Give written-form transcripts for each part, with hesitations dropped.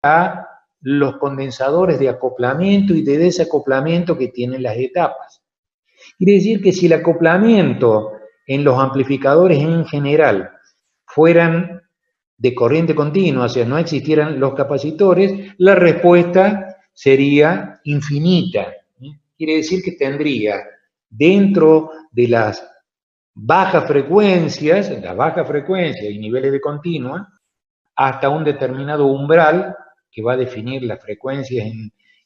a los condensadores de acoplamiento y de desacoplamiento que tienen las etapas. Quiere decir que si el acoplamiento en los amplificadores en general fueran de corriente continua, o sea, no existieran los capacitores, la respuesta sería infinita. Quiere decir que tendría dentro de las bajas frecuencias y niveles de continua, hasta un determinado umbral que va a definir las frecuencias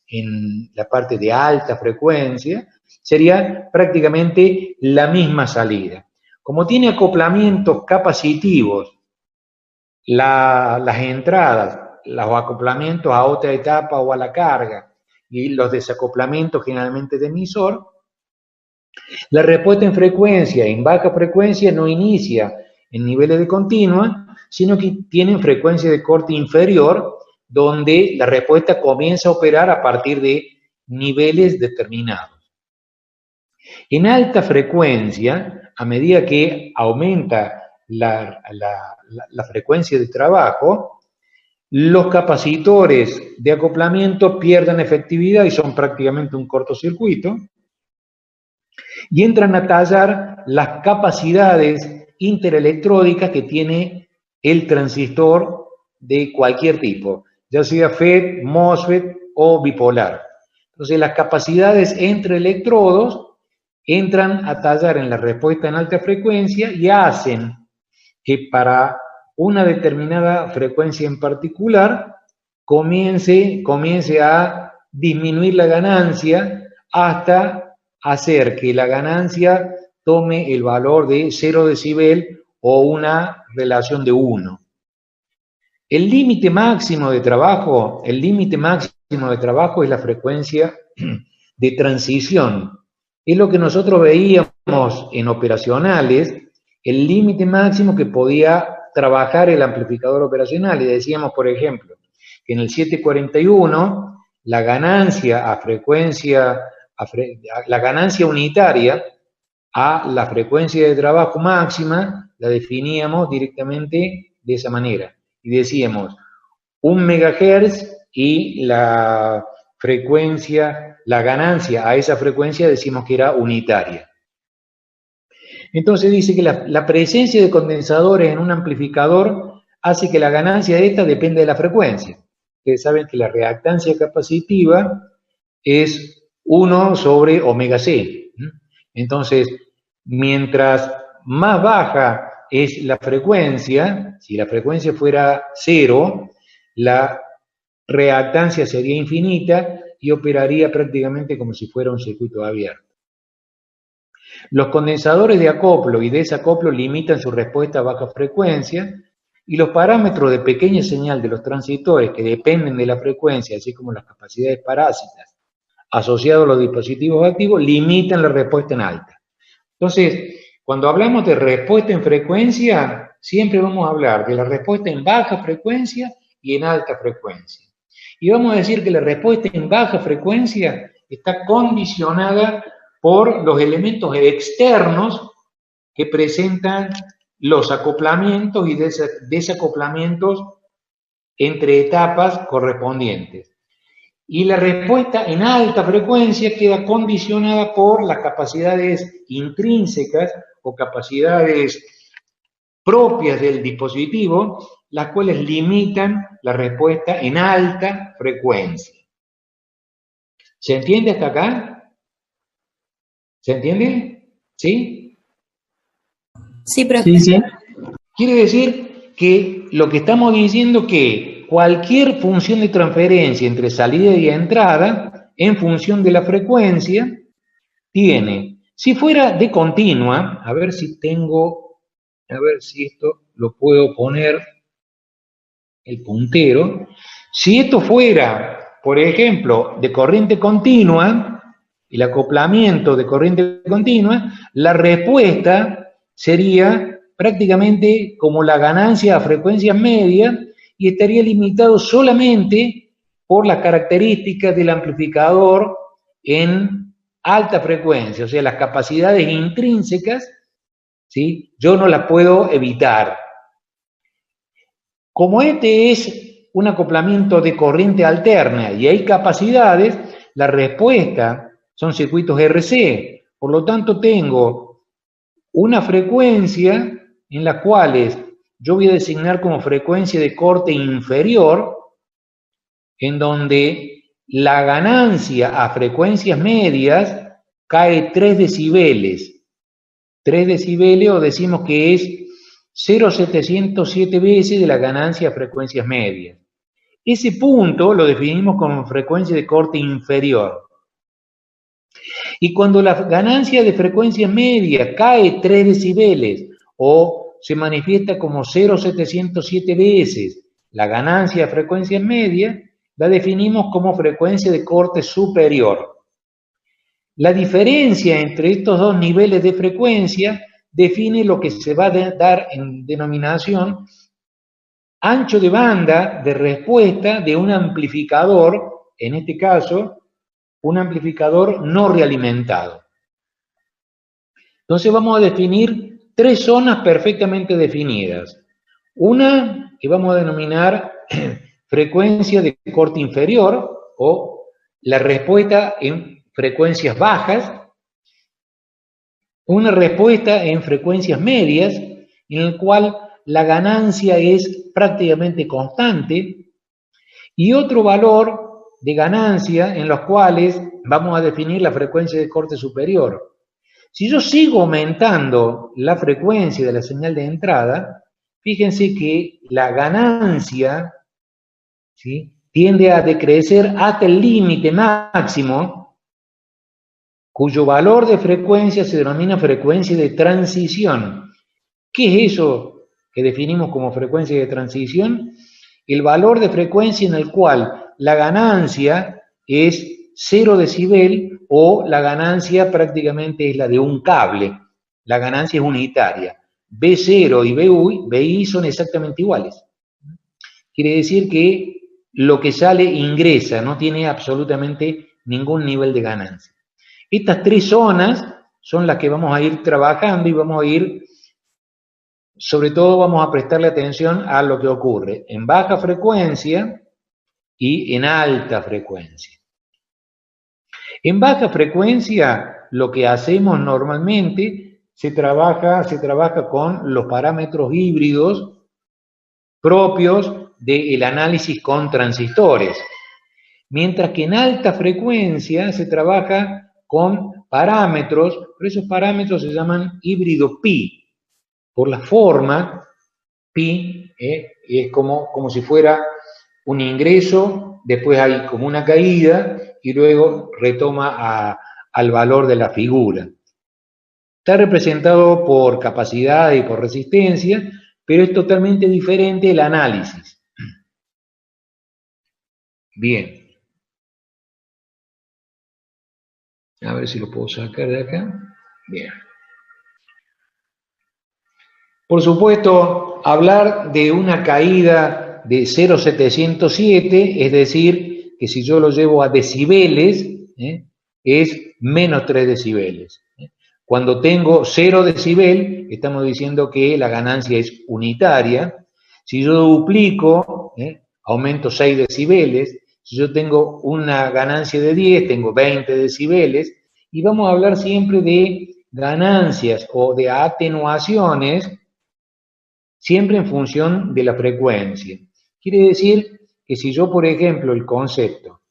en la parte de alta frecuencia, sería prácticamente la misma salida. Como tiene acoplamientos capacitivos, las entradas, los acoplamientos a otra etapa o a la carga, y los desacoplamientos generalmente de emisor, la respuesta en frecuencia, en baja frecuencia, no inicia en niveles de continua, sino que tienen frecuencia de corte inferior, donde la respuesta comienza a operar a partir de niveles determinados. En alta frecuencia, a medida que aumenta la frecuencia de trabajo, los capacitores de acoplamiento pierden efectividad y son prácticamente un cortocircuito, y entran a tallar las capacidades interelectródicas que tiene el transistor de cualquier tipo, ya sea FET, MOSFET o bipolar. Entonces las capacidades entre electrodos entran a tallar en la respuesta en alta frecuencia y hacen que para una determinada frecuencia en particular comience a disminuir la ganancia hasta hacer que la ganancia tome el valor de 0 decibel o una relación de 1. El límite máximo de trabajo es la frecuencia de transición. Es lo que nosotros veíamos en operacionales, el límite máximo que podía trabajar el amplificador operacional. Y decíamos, por ejemplo, que en el 741 la ganancia la ganancia unitaria a la frecuencia de trabajo máxima la definíamos directamente de esa manera. Y decíamos 1 megahertz y la ganancia a esa frecuencia decimos que era unitaria. Entonces dice que la presencia de condensadores en un amplificador hace que la ganancia de esta depende de la frecuencia. Ustedes saben que la reactancia capacitiva es 1 sobre omega c. Entonces, mientras más baja es la frecuencia, si la frecuencia fuera 0, la reactancia sería infinita y operaría prácticamente como si fuera un circuito abierto. Los condensadores de acoplo y desacoplo limitan su respuesta a baja frecuencia y los parámetros de pequeña señal de los transistores que dependen de la frecuencia, así como las capacidades parásitas asociados a los dispositivos activos, limitan la respuesta en alta. Entonces, cuando hablamos de respuesta en frecuencia, siempre vamos a hablar de la respuesta en baja frecuencia y en alta frecuencia. Y vamos a decir que la respuesta en baja frecuencia está condicionada por los elementos externos que presentan los acoplamientos y desacoplamientos entre etapas correspondientes. Y la respuesta en alta frecuencia queda condicionada por las capacidades intrínsecas o capacidades propias del dispositivo, las cuales limitan la respuesta en alta frecuencia. ¿Se entiende hasta acá? ¿Se entiende? ¿Sí? Sí, profe. Sí, sí. Quiere decir que lo que estamos diciendo es que cualquier función de transferencia entre salida y entrada, en función de la frecuencia, tiene, si fuera de continua, a ver si esto lo puedo poner el puntero, si esto fuera, por ejemplo, de corriente continua, el acoplamiento de corriente continua, la respuesta sería prácticamente como la ganancia a frecuencias medias y estaría limitado solamente por las características del amplificador en alta frecuencia, o sea, las capacidades intrínsecas, ¿sí? Yo no las puedo evitar. Como este es un acoplamiento de corriente alterna y hay capacidades, la respuesta son circuitos RC. Por lo tanto, tengo una frecuencia en la cual yo voy a designar como frecuencia de corte inferior, en donde la ganancia a frecuencias medias cae 3 decibeles. 3 decibeles, o decimos que es 0,707 veces de la ganancia a frecuencias medias. Ese punto lo definimos como frecuencia de corte inferior. Y cuando la ganancia de frecuencias medias cae 3 decibeles o se manifiesta como 0,707 veces la ganancia de frecuencias medias, la definimos como frecuencia de corte superior. La diferencia entre estos dos niveles de frecuencia define lo que se va a dar en denominación ancho de banda de respuesta de un amplificador, en este caso, un amplificador no realimentado. Entonces vamos a definir 3 zonas perfectamente definidas. Una que vamos a denominar frecuencia de corte inferior, o la respuesta en frecuencias bajas, una respuesta en frecuencias medias, en el cual la ganancia es prácticamente constante, y otro valor de ganancia en los cuales vamos a definir la frecuencia de corte superior. Si yo sigo aumentando la frecuencia de la señal de entrada, fíjense que la ganancia, ¿sí?, tiende a decrecer hasta el límite máximo, cuyo valor de frecuencia se denomina frecuencia de transición. ¿Qué es eso que definimos como frecuencia de transición? El valor de frecuencia en el cual la ganancia es 0 decibel o la ganancia prácticamente es la de un cable. La ganancia es unitaria. B0 y BI son exactamente iguales. Quiere decir que lo que sale ingresa, no tiene absolutamente ningún nivel de ganancia. Estas 3 zonas son las que vamos a ir trabajando y vamos a ir, sobre todo vamos a prestarle atención a lo que ocurre en baja frecuencia y en alta frecuencia. En baja frecuencia lo que hacemos normalmente se trabaja con los parámetros híbridos propios del análisis con transistores, mientras que en alta frecuencia se trabaja con parámetros, pero esos parámetros se llaman híbrido pi, por la forma. Pi es como si fuera un ingreso, después hay como una caída y luego retoma al valor de la figura. Está representado por capacidad y por resistencia, pero es totalmente diferente el análisis. Bien. A ver si lo puedo sacar de acá. Bien. Por supuesto, hablar de una caída de 0,707, es decir, que si yo lo llevo a decibeles, es menos 3 decibeles. Cuando tengo 0 decibel, estamos diciendo que la ganancia es unitaria. Si yo duplico, aumento 6 decibeles. Si yo tengo una ganancia de 10, tengo 20 decibeles. Y vamos a hablar siempre de ganancias o de atenuaciones, siempre en función de la frecuencia. Quiere decir que si yo, por ejemplo, el concepto,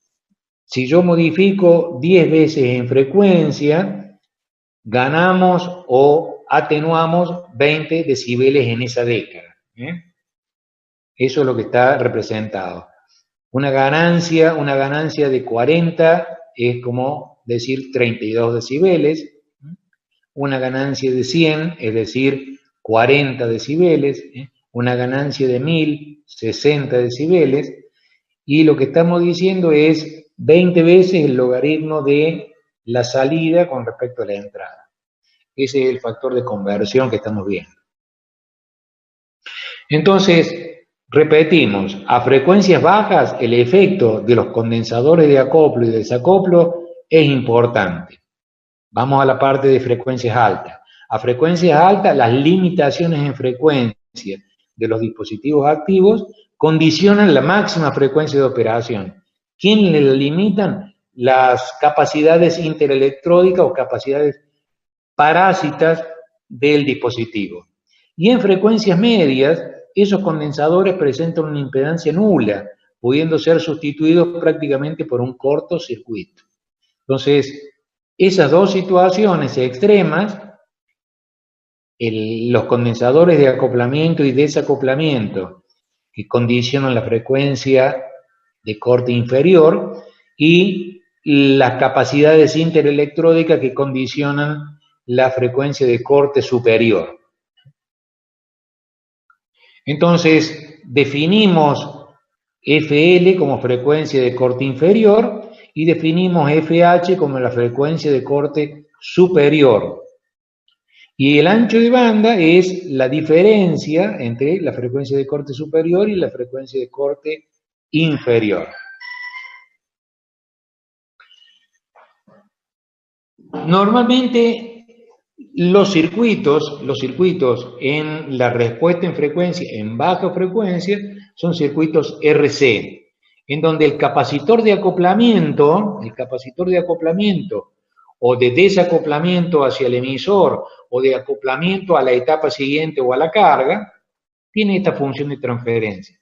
si yo modifico 10 veces en frecuencia, ganamos o atenuamos 20 decibeles en esa década. Eso es lo que está representado. Una ganancia de 40 es como decir 32 decibeles. Una ganancia de 100 es decir 40 decibeles. Una ganancia de 1000, 60 decibeles. Y lo que estamos diciendo es 20 veces el logaritmo de la salida con respecto a la entrada. Ese es el factor de conversión que estamos viendo. Entonces, repetimos, a frecuencias bajas el efecto de los condensadores de acoplo y desacoplo es importante. Vamos a la parte de frecuencias altas. A frecuencias altas, las limitaciones en frecuencia de los dispositivos activos condicionan la máxima frecuencia de operación. ¿Quién le limitan? Las capacidades interelectrónicas o capacidades parásitas del dispositivo. Y en frecuencias medias, esos condensadores presentan una impedancia nula, pudiendo ser sustituidos prácticamente por un cortocircuito. Entonces, esas dos situaciones extremas, los condensadores de acoplamiento y desacoplamiento, que condicionan la frecuencia de corte inferior, y las capacidades interelectrónicas que condicionan la frecuencia de corte superior. Entonces, definimos FL como frecuencia de corte inferior y definimos FH como la frecuencia de corte superior. Y el ancho de banda es la diferencia entre la frecuencia de corte superior y la frecuencia de corte inferior. Normalmente los circuitos en la respuesta en frecuencia, en baja frecuencia, son circuitos RC, en donde el capacitor de acoplamiento o de desacoplamiento hacia el emisor o de acoplamiento a la etapa siguiente o a la carga, tiene esta función de transferencia.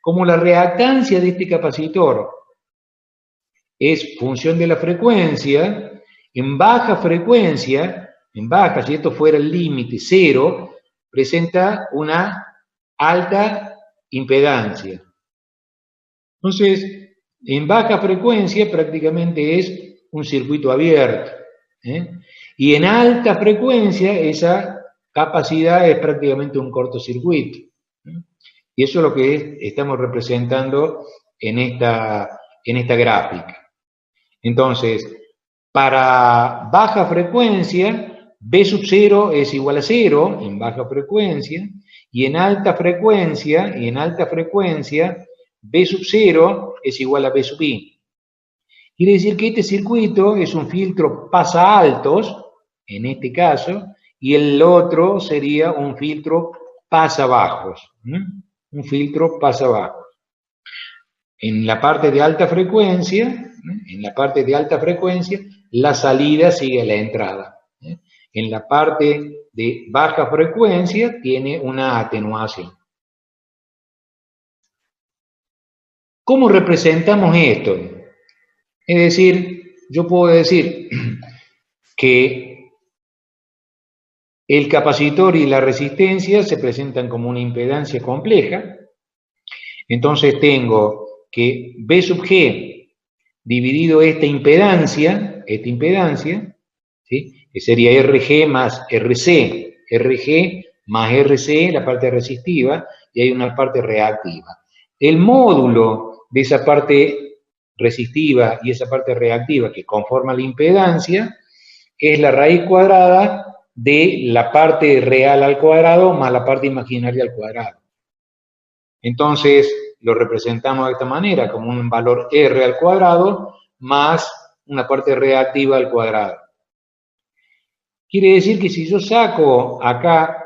Como la reactancia de este capacitor es función de la frecuencia, en baja frecuencia, si esto fuera el límite cero, presenta una alta impedancia. Entonces, en baja frecuencia prácticamente es un circuito abierto, y en alta frecuencia esa capacidad es prácticamente un cortocircuito. Y eso es lo que estamos representando en esta gráfica. Entonces, para baja frecuencia, B sub 0 es igual a 0 en baja frecuencia, y en alta frecuencia, B sub 0 es igual a B sub I. Quiere decir que este circuito es un filtro pasa altos, en este caso, y el otro sería un filtro pasa bajos. Un filtro pasa bajos. En la parte de alta frecuencia, la salida sigue a la entrada. En la parte de baja frecuencia tiene una atenuación. ¿Cómo representamos esto? Es decir, yo puedo decir que el capacitor y la resistencia se presentan como una impedancia compleja. Entonces tengo que B sub G dividido esta impedancia, ¿sí?, que sería RG más RC, la parte resistiva, y hay una parte reactiva. El módulo de esa parte resistiva y esa parte reactiva que conforma la impedancia es la raíz cuadrada de la parte real al cuadrado más la parte imaginaria al cuadrado. Entonces, lo representamos de esta manera, como un valor R al cuadrado más una parte reactiva al cuadrado. Quiere decir que si yo saco acá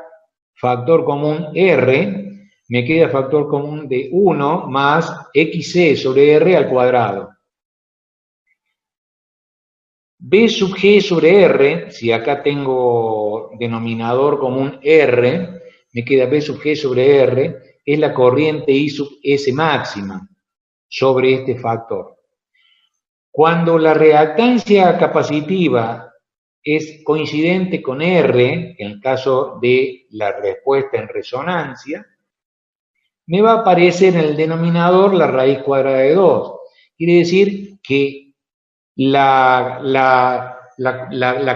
factor común R, me queda factor común de 1 más XC sobre R al cuadrado. B sub G sobre R, si acá tengo denominador común R, me queda B sub G sobre R, es la corriente I sub S máxima sobre este factor. Cuando la reactancia capacitiva es coincidente con R, en el caso de la respuesta en resonancia, me va a aparecer en el denominador la raíz cuadrada de 2. Quiere decir que la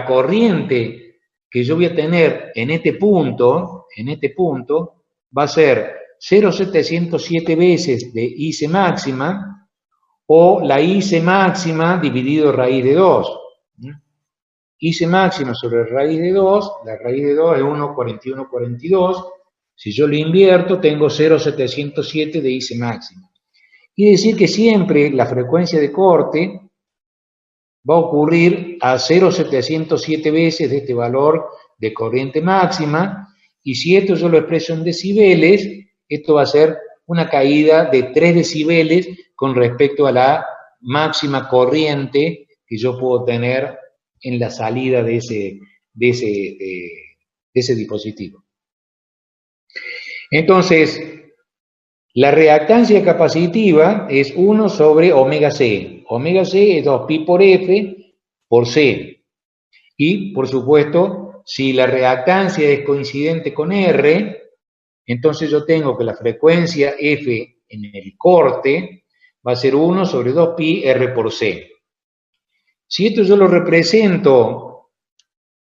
corriente que yo voy a tener en este punto va a ser 0,707 veces de IC máxima o la IC máxima dividido raíz de 2. IC máxima sobre raíz de 2, la raíz de 2 es 1,4142. Si yo lo invierto, tengo 0,707 de IC máxima. Quiere decir que siempre la frecuencia de corte va a ocurrir a 0,707 veces de este valor de corriente máxima, y si esto yo lo expreso en decibeles, esto va a ser una caída de 3 decibeles con respecto a la máxima corriente que yo puedo tener en la salida de ese dispositivo. Entonces, la reactancia capacitiva es 1 sobre omega C. Omega C es 2pi por F por C. Y, por supuesto, si la reactancia es coincidente con R, entonces yo tengo que la frecuencia F en el corte va a ser 1 sobre 2pi R por C. Si esto yo lo represento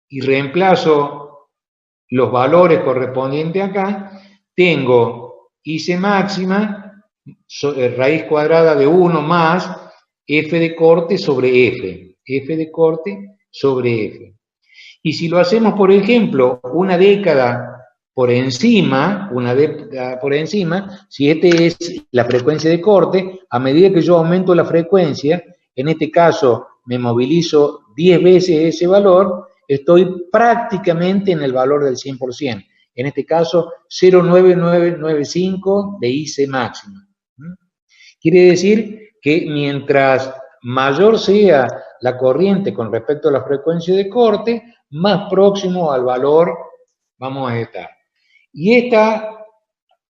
y reemplazo los valores correspondientes acá, tengo IC máxima, raíz cuadrada de 1 más F de corte sobre F. F de corte sobre F. Y si lo hacemos, por ejemplo, una década por encima, si este es la frecuencia de corte, a medida que yo aumento la frecuencia, en este caso me movilizo 10 veces ese valor, estoy prácticamente en el valor del 100%. En este caso, 0,9995 de IC máxima. Quiere decir que mientras mayor sea la corriente con respecto a la frecuencia de corte, más próximo al valor vamos a estar. Y esta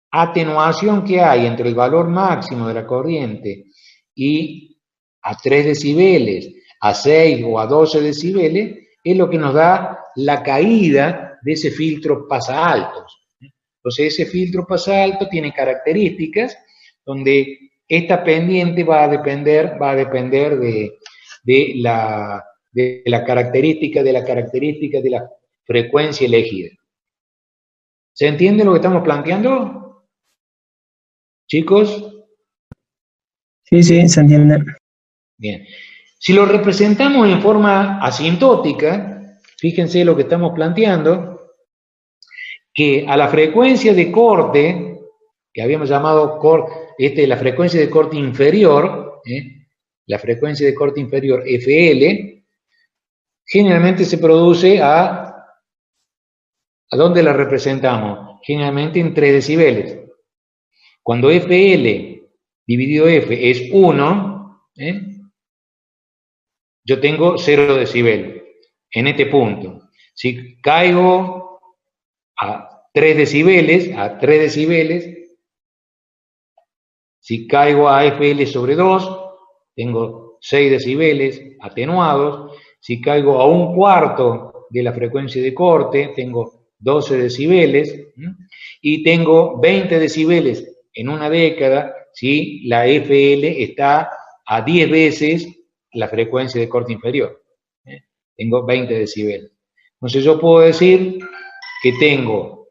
atenuación que hay entre el valor máximo de la corriente y a 3 decibeles, a 6 o a 12 decibeles, es lo que nos da la caída de ese filtro pasaltos. Entonces ese filtro pasalto tiene características donde esta pendiente va a depender de la característica de la frecuencia elegida. ¿Se entiende lo que estamos planteando? ¿Chicos? Sí, se entiende. Bien. Si lo representamos en forma asintótica, fíjense lo que estamos planteando, que a la frecuencia de corte, que habíamos llamado la frecuencia de corte inferior, la frecuencia de corte inferior FL, generalmente se produce ¿a dónde la representamos? Generalmente en 3 decibeles. Cuando FL dividido F es 1, yo tengo 0 decibeles en este punto. Si caigo a 3 decibeles, si caigo a FL sobre 2, tengo 6 decibeles atenuados. Si caigo a 1/4 de la frecuencia de corte, tengo 12 decibeles. Y tengo 20 decibeles en una década si la FL está a 10 veces la frecuencia de corte inferior. Tengo 20 decibeles. Entonces yo puedo decir que tengo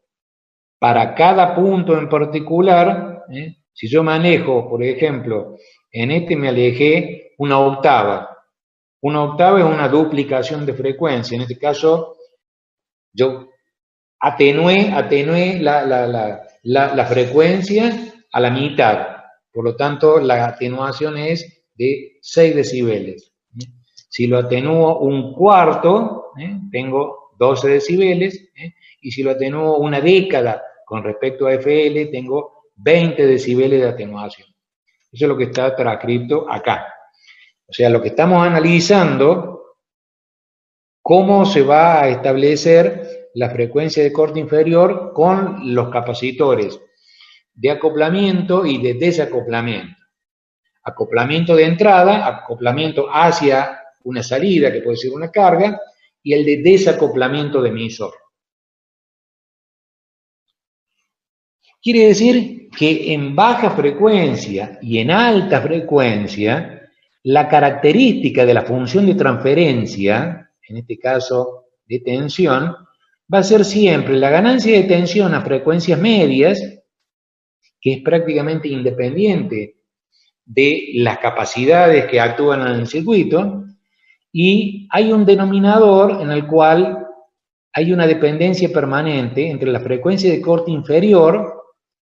para cada punto en particular, si yo manejo, por ejemplo, en este me alejé una octava. Una octava es una duplicación de frecuencia. En este caso, yo atenué la frecuencia a la mitad. Por lo tanto, la atenuación es de 6 decibeles. Si lo atenúo 1/4, tengo 12 decibeles. Y si lo atenúo una década con respecto a FL, tengo 20 decibeles de atenuación. Eso es lo que está transcrito acá. O sea, lo que estamos analizando, cómo se va a establecer la frecuencia de corte inferior con los capacitores de acoplamiento y de desacoplamiento. Acoplamiento de entrada, acoplamiento hacia una salida, que puede ser una carga, y el de desacoplamiento de emisor. Quiere decir que en baja frecuencia y en alta frecuencia, la característica de la función de transferencia, en este caso de tensión, va a ser siempre la ganancia de tensión a frecuencias medias, que es prácticamente independiente de las capacidades que actúan en el circuito, y hay un denominador en el cual hay una dependencia permanente entre la frecuencia de corte inferior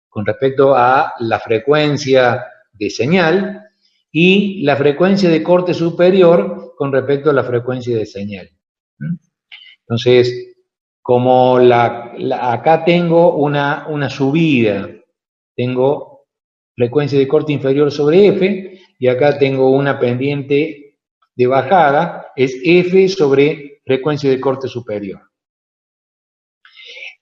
con respecto a la frecuencia de señal y la frecuencia de corte superior con respecto a la frecuencia de señal. Entonces, como acá tengo una subida, tengo frecuencia de corte inferior sobre F, y acá tengo una pendiente de bajada, es F sobre frecuencia de corte superior.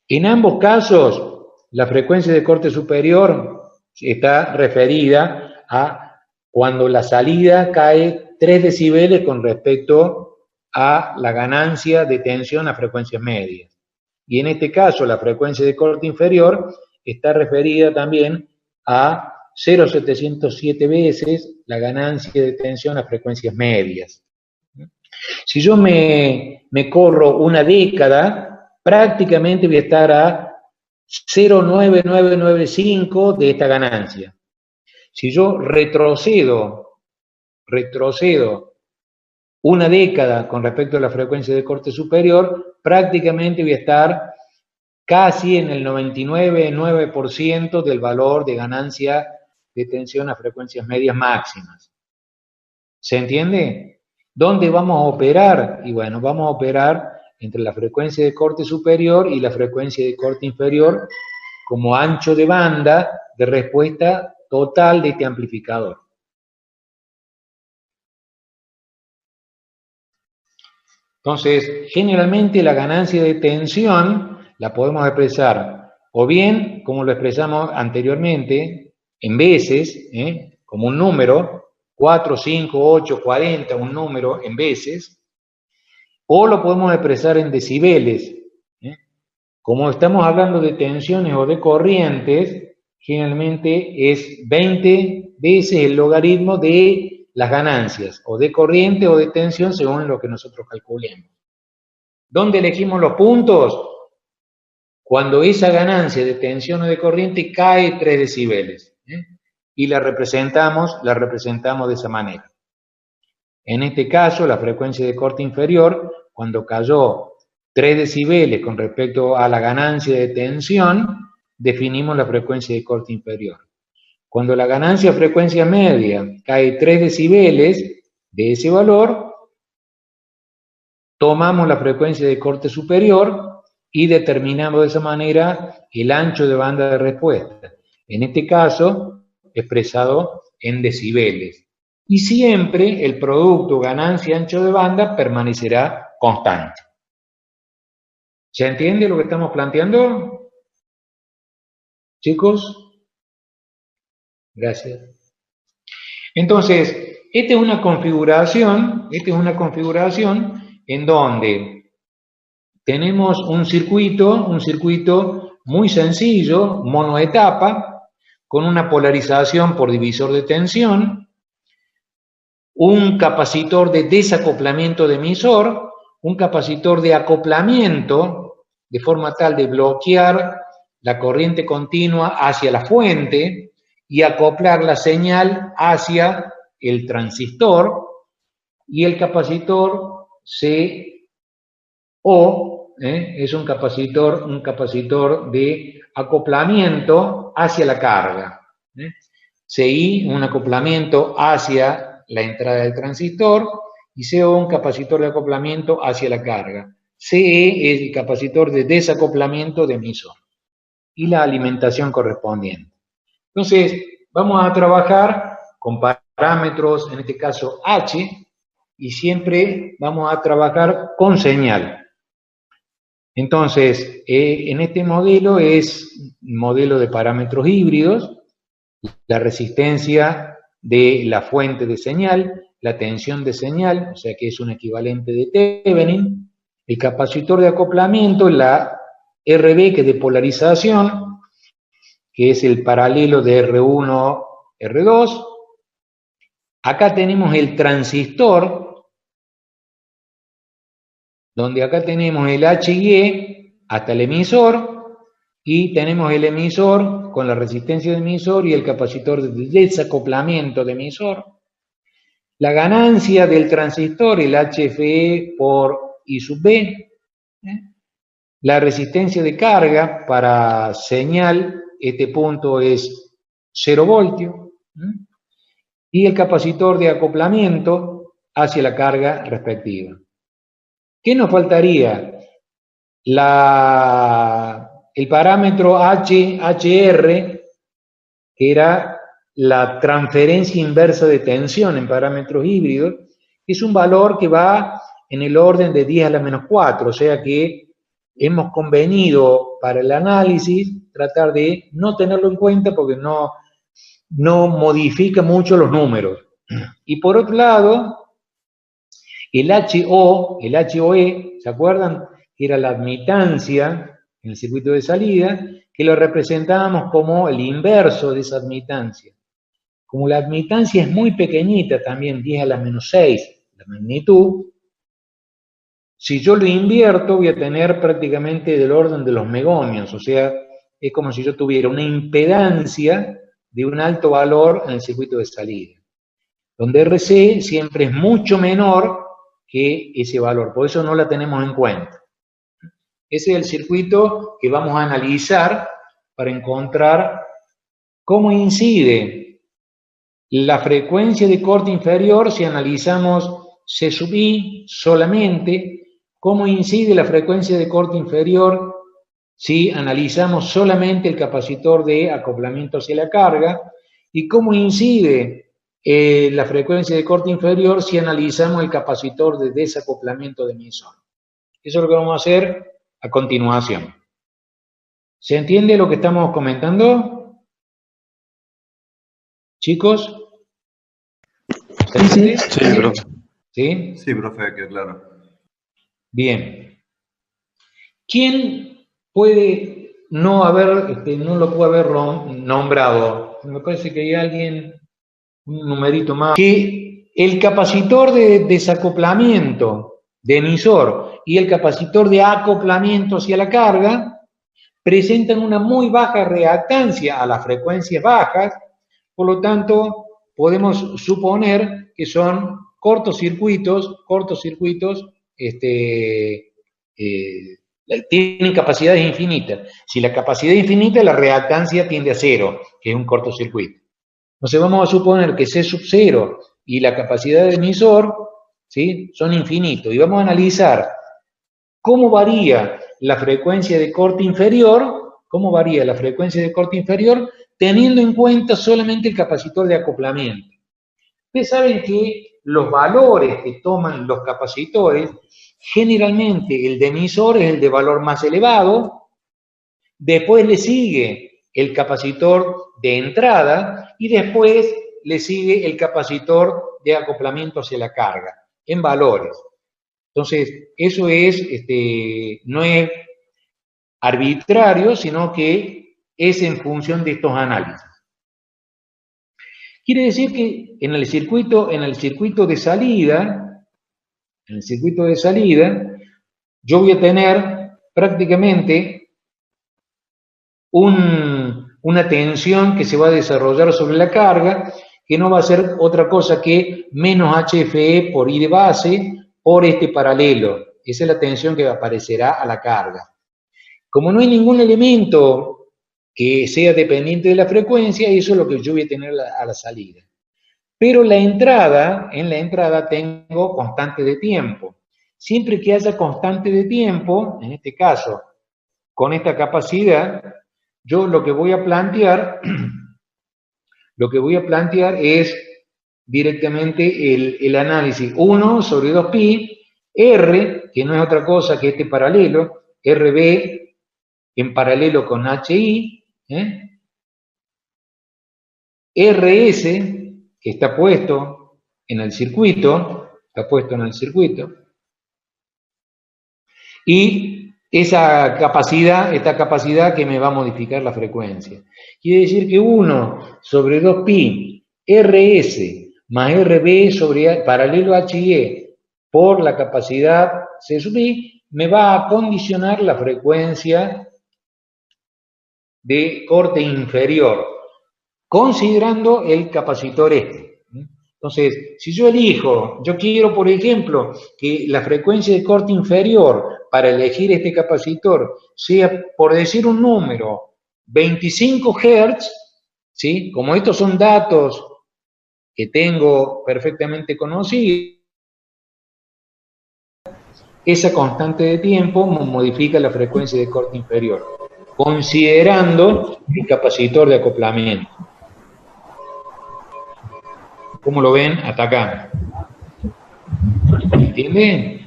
En ambos casos, la frecuencia de corte superior está referida a cuando la salida cae 3 decibeles con respecto a la ganancia de tensión a frecuencias medias. Y en este caso, la frecuencia de corte inferior está referida también a 0,707 veces la ganancia de tensión a frecuencias medias. Si yo me corro una década, prácticamente voy a estar a 0,9995 de esta ganancia. Si yo retrocedo una década con respecto a la frecuencia de corte superior, prácticamente voy a estar casi en el 99,9% del valor de ganancia de tensión a frecuencias medias máximas. ¿Se entiende? ¿Dónde vamos a operar? Y bueno, vamos a operar entre la frecuencia de corte superior y la frecuencia de corte inferior como ancho de banda de respuesta total de este amplificador. Entonces, generalmente la ganancia de tensión la podemos expresar o bien, como lo expresamos anteriormente, en veces, como un número, 4, 5, 8, 40, un número en veces, o lo podemos expresar en decibeles. Como estamos hablando de tensiones o de corrientes, generalmente es 20 veces el logaritmo de las ganancias, o de corriente o de tensión, según lo que nosotros calculemos. ¿Dónde elegimos los puntos? Cuando esa ganancia de tensión o de corriente cae 3 decibeles. Y la representamos de esa manera. En este caso, la frecuencia de corte inferior, cuando cayó 3 decibeles con respecto a la ganancia de tensión, definimos la frecuencia de corte inferior. Cuando la ganancia de frecuencia media cae 3 decibeles de ese valor, tomamos la frecuencia de corte superior y determinamos de esa manera el ancho de banda de respuesta. En este caso, expresado en decibeles. Y siempre el producto ganancia-ancho de banda permanecerá constante. ¿Se entiende lo que estamos planteando? ¿Chicos? Gracias. Entonces, esta es una configuración en donde tenemos un circuito muy sencillo, monoetapa, con una polarización por divisor de tensión, un capacitor de desacoplamiento de emisor, un capacitor de acoplamiento, de forma tal de bloquear la corriente continua hacia la fuente y acoplar la señal hacia el transistor, y el capacitor CO es un capacitor de acoplamiento hacia la carga. CI, un acoplamiento hacia la entrada del transistor, y CO, un capacitor de acoplamiento hacia la carga. CE es el capacitor de desacoplamiento de emisor, y la alimentación correspondiente. Entonces, vamos a trabajar con parámetros, en este caso H, y siempre vamos a trabajar con señal. Entonces, en este modelo es un modelo de parámetros híbridos, la resistencia de la fuente de señal, la tensión de señal, o sea que es un equivalente de Thevenin, el capacitor de acoplamiento, la RB, que es de polarización, que es el paralelo de R1, R2. Acá tenemos el transistor, donde acá tenemos el HY hasta el emisor, y tenemos el emisor con la resistencia de emisor y el capacitor de desacoplamiento de emisor. La ganancia del transistor, el HFE por I sub B. La resistencia de carga para señal, este punto es 0 voltio. Y el capacitor de acoplamiento hacia la carga respectiva. ¿Qué nos faltaría? El parámetro HR, que era la transferencia inversa de tensión en parámetros híbridos, es un valor que va en el orden de 10 a la menos 4, o sea que hemos convenido para el análisis tratar de no tenerlo en cuenta porque no modifica mucho los números. Y por otro lado, el HOE, ¿se acuerdan? Que era la admitancia en el circuito de salida, que lo representábamos como el inverso de esa admitancia. Como la admitancia es muy pequeñita, también 10 a la menos 6, la magnitud, si yo lo invierto voy a tener prácticamente del orden de los megomios, o sea, es como si yo tuviera una impedancia de un alto valor en el circuito de salida, donde RC siempre es mucho menor que ese valor, por eso no la tenemos en cuenta. Ese es el circuito que vamos a analizar para encontrar cómo incide la frecuencia de corte inferior si analizamos C sub I solamente, cómo incide la frecuencia de corte inferior si analizamos solamente el capacitor de acoplamiento hacia la carga, y cómo incide la frecuencia de corte inferior si analizamos el capacitor de desacoplamiento de emisor. Eso es lo que vamos a hacer a continuación. ¿Se entiende lo que estamos comentando? ¿Chicos? Sí, sí. Sí, profe. ¿Sí? Sí, profe, que claro. Bien. ¿Quién puede no lo puede haber nombrado? Me parece que hay alguien, un numerito más, que el capacitor de desacoplamiento de emisor y el capacitor de acoplamiento hacia la carga presentan una muy baja reactancia a las frecuencias bajas, por lo tanto podemos suponer que son cortocircuitos, tienen capacidades infinitas. Si la capacidad es infinita, la reactancia tiende a cero, que es un cortocircuito. Entonces vamos a suponer que C sub 0 y la capacidad del emisor, ¿sí?, son infinitos. Y vamos a analizar cómo varía la frecuencia de corte inferior, teniendo en cuenta solamente el capacitor de acoplamiento. Ustedes saben que los valores que toman los capacitores, generalmente el de emisor es el de valor más elevado, después le sigue el capacitor de entrada y después le sigue el capacitor de acoplamiento hacia la carga, en valores. Entonces, eso no es arbitrario, sino que es en función de estos análisis. Quiere decir que en el circuito de salida, yo voy a tener prácticamente una tensión que se va a desarrollar sobre la carga, que no va a ser otra cosa que menos HFE por I de base por este paralelo. Esa es la tensión que aparecerá a la carga. Como no hay ningún elemento que sea dependiente de la frecuencia, eso es lo que yo voy a tener a la salida. Pero en la entrada tengo constante de tiempo. Siempre que haya constante de tiempo, en este caso, con esta capacidad, yo lo que voy a plantear es directamente el análisis 1 sobre 2pi, R, que no es otra cosa que este paralelo, RB en paralelo con HI, RS, que está puesto en el circuito, y esta capacidad que me va a modificar la frecuencia. Quiere decir que 1 sobre 2pi RS más RB sobre paralelo HIE por la capacidad C sub I me va a condicionar la frecuencia de corte inferior, considerando el capacitor este. Entonces, si yo quiero, por ejemplo, que la frecuencia de corte inferior para elegir este capacitor sea, por decir un número, 25 Hz, ¿sí? Como estos son datos que tengo perfectamente conocidos, esa constante de tiempo modifica la frecuencia de corte inferior, considerando el capacitor de acoplamiento. ¿Cómo lo ven hasta acá? ¿Entienden?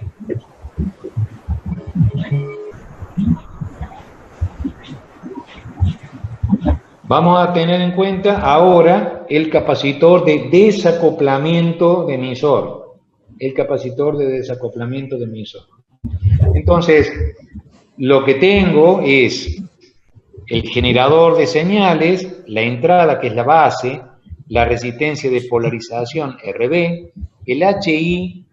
Vamos a tener en cuenta ahora el capacitor de desacoplamiento de emisor. El capacitor de desacoplamiento de emisor. Entonces, lo que tengo es el generador de señales, la entrada que es la base, la resistencia de polarización RB, el HIE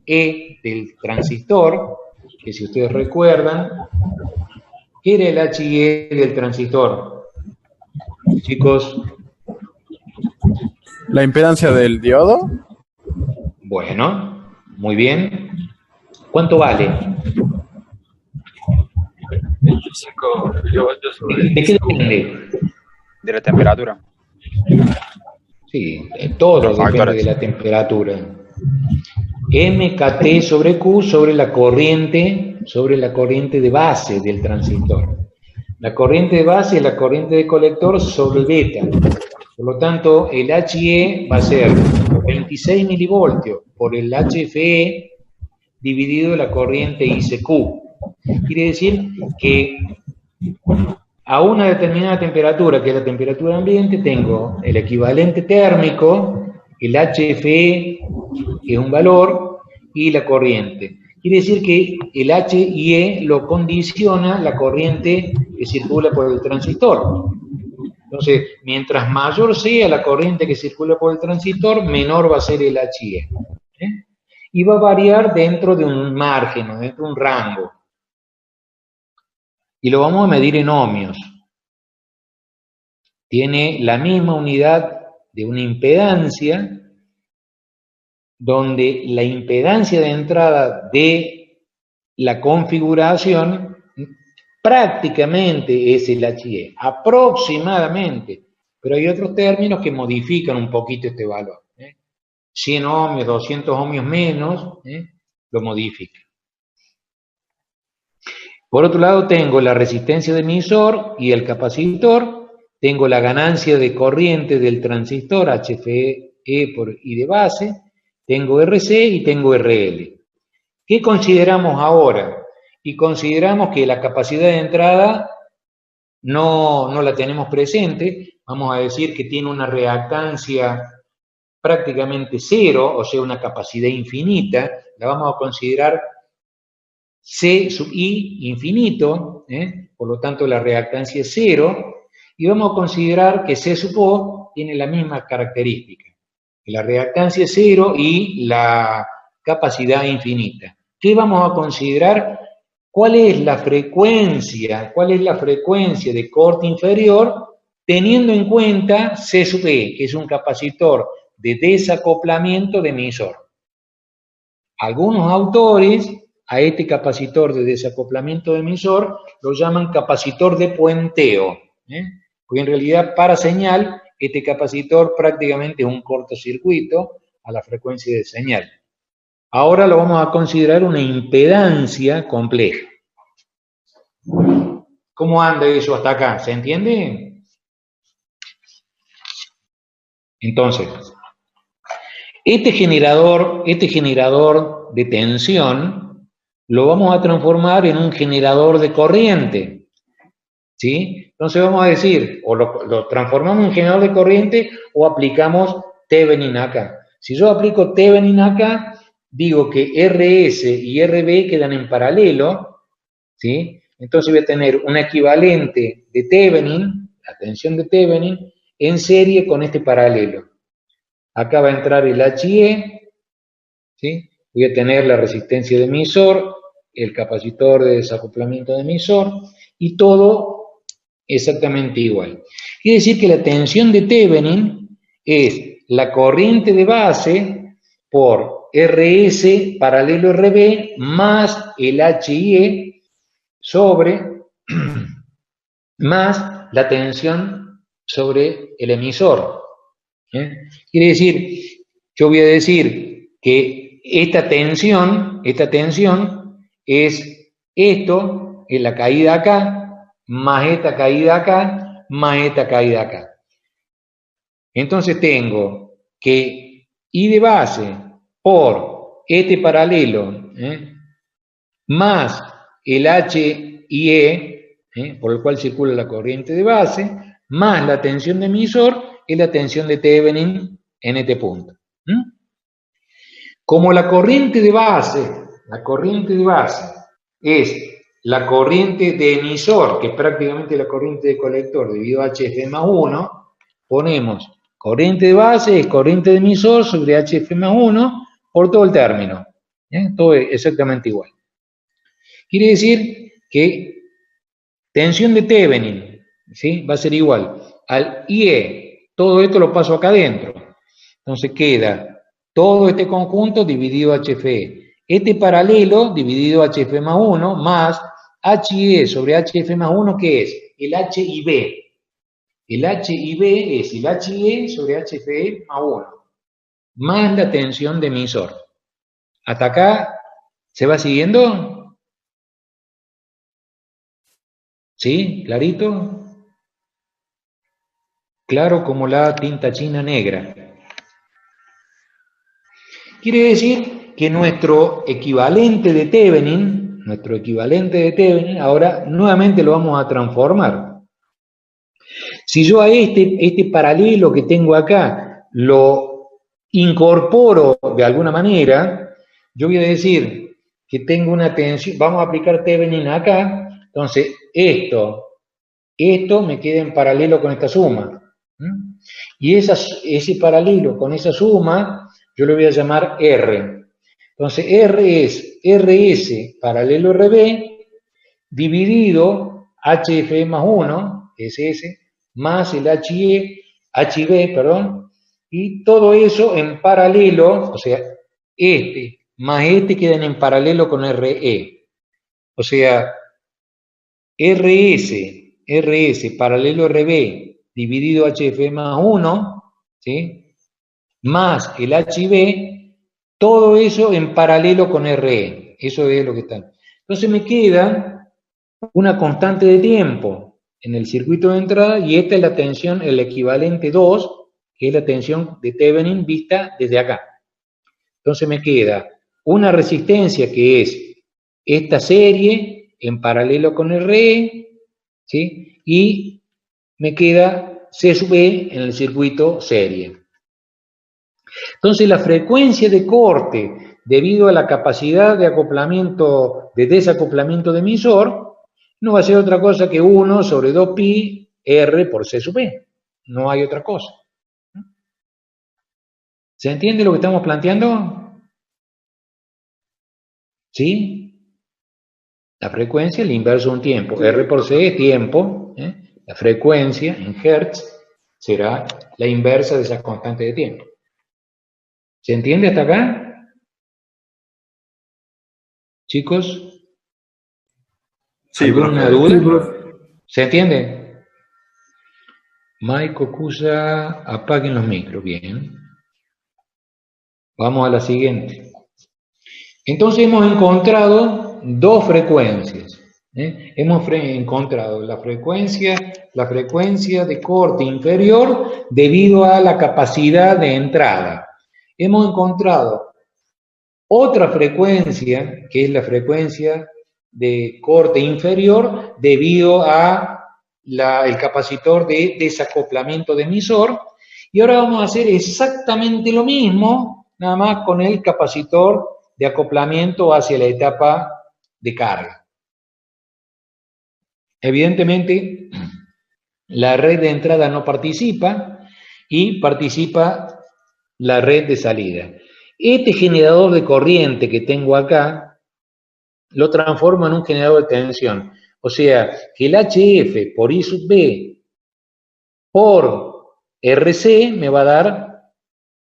del transistor, que si ustedes recuerdan, ¿qué era el HIE del transistor? Chicos. ¿La impedancia del diodo? Bueno, muy bien. ¿Cuánto vale? 25 kilovoltios sobre ¿De qué depende? de la temperatura. Sí, todo depende de la temperatura. MKT sobre Q sobre la corriente de base del transistor. La corriente de base es la corriente de colector sobre el beta. Por lo tanto, el HIE va a ser 26 milivoltios por el HFE dividido la corriente ICQ. Quiere decir que a una determinada temperatura, que es la temperatura ambiente, tengo el equivalente térmico, el HFE, que es un valor, y la corriente. Quiere decir que el HIE lo condiciona la corriente que circula por el transistor. Entonces, mientras mayor sea la corriente que circula por el transistor, menor va a ser el HIE. Y va a variar dentro de un margen, dentro de un rango. Y lo vamos a medir en ohmios. Tiene la misma unidad de una impedancia, donde la impedancia de entrada de la configuración prácticamente es el HIE, aproximadamente, pero hay otros términos que modifican un poquito este valor. 100 ohmios, 200 ohmios menos, lo modifican. Por otro lado tengo la resistencia de emisor y el capacitor, tengo la ganancia de corriente del transistor, HFE por I de base, tengo RC y tengo RL. ¿Qué consideramos ahora? Y consideramos que la capacidad de entrada no la tenemos presente, vamos a decir que tiene una reactancia prácticamente cero, o sea, una capacidad infinita, la vamos a considerar C sub I infinito, por lo tanto la reactancia es cero, y vamos a considerar que C sub O tiene la misma característica, que la reactancia es cero y la capacidad infinita. ¿Qué vamos a considerar? ¿Cuál es la frecuencia? ¿Cuál es la frecuencia de corte inferior teniendo en cuenta C sub E, que es un capacitor de desacoplamiento de emisor? Algunos autores a este capacitor de desacoplamiento de emisor lo llaman capacitor de puenteo, porque en realidad para señal este capacitor prácticamente es un cortocircuito a la frecuencia de señal. Ahora lo vamos a considerar una impedancia compleja. ¿Cómo anda eso hasta acá? ¿Se entiende? Entonces, este generador de tensión lo vamos a transformar en un generador de corriente. ¿Sí? Entonces vamos a decir, o lo transformamos en generador de corriente o aplicamos Thevenin acá. Si yo aplico Thevenin acá, digo que RS y RB quedan en paralelo, ¿sí? Entonces voy a tener un equivalente de Thevenin, la tensión de Thevenin, en serie con este paralelo. Acá va a entrar el HIE, ¿sí? Voy a tener la resistencia de emisor, el capacitor de desacoplamiento de emisor, y todo exactamente igual. Quiere decir que la tensión de Thevenin es la corriente de base por RS paralelo RB más el HIE sobre más la tensión sobre el emisor. Quiere decir, yo voy a decir que esta tensión es esto, es la caída acá, más esta caída acá, más esta caída acá. Entonces tengo que I de base por este paralelo, más el HIE, por el cual circula la corriente de base, más la tensión de emisor, es la tensión de Thevenin en este punto. Como la corriente de base es la corriente de emisor, que es prácticamente la corriente de colector debido a HF más 1, ponemos corriente de base es corriente de emisor sobre HF más 1 por todo el término. Todo es exactamente igual. Quiere decir que tensión de Thevenin, ¿sí?, va a ser igual al IE. Todo esto lo paso acá adentro. Entonces queda todo este conjunto dividido HFE. Este paralelo dividido HF más 1 más HIE sobre HF más 1, ¿qué es? El HIB. El HIB es el HIE sobre HFE más 1, más la tensión de emisor. ¿Hasta acá se va siguiendo? ¿Sí? ¿Clarito? Claro como la tinta china negra. Quiere decir que nuestro equivalente de Thevenin, ahora nuevamente lo vamos a transformar. Si yo a este paralelo que tengo acá lo incorporo de alguna manera, yo voy a decir que tengo una tensión, vamos a aplicar Thevenin acá, entonces esto me queda en paralelo con esta suma. Y ese paralelo con esa suma, yo lo voy a llamar R. Entonces R es RS paralelo RB dividido HF más 1, SS, más el HIB, perdón, y todo eso en paralelo, o sea, este más este quedan en paralelo con RE. O sea, RS paralelo RB dividido HF más 1, ¿sí?, más el HIB, todo eso en paralelo con RE. Eso es lo que está. Entonces me queda una constante de tiempo en el circuito de entrada y esta es la tensión, el equivalente 2, que es la tensión de Thevenin vista desde acá. Entonces me queda una resistencia que es esta serie en paralelo con RE, ¿sí?, y me queda C sub E en el circuito serie. Entonces la frecuencia de corte debido a la capacidad de acoplamiento, de desacoplamiento de emisor, no va a ser otra cosa que 1 sobre 2pi R por C sub E. No hay otra cosa. ¿Se entiende lo que estamos planteando? ¿Sí? La frecuencia, el inverso de un tiempo. R por C es tiempo. La frecuencia en Hertz será la inversa de esa constante de tiempo. ¿Se entiende hasta acá? Chicos, Sí, ¿alguna profe. duda? Sí, profe. ¿Se entiende? Maiko, Kusa, apaguen los micros, bien. Vamos a la siguiente. Entonces hemos encontrado dos frecuencias. Hemos encontrado la frecuencia de corte inferior debido a la capacidad de entrada. Hemos encontrado otra frecuencia, que es la frecuencia de corte inferior debido a el capacitor de desacoplamiento de emisor, y ahora vamos a hacer exactamente lo mismo, nada más con el capacitor de acoplamiento hacia la etapa de carga. Evidentemente, la red de entrada no participa y participa la red de salida. Este generador de corriente que tengo acá, lo transformo en un generador de tensión. O sea, que el HF por I sub B por RC me va a dar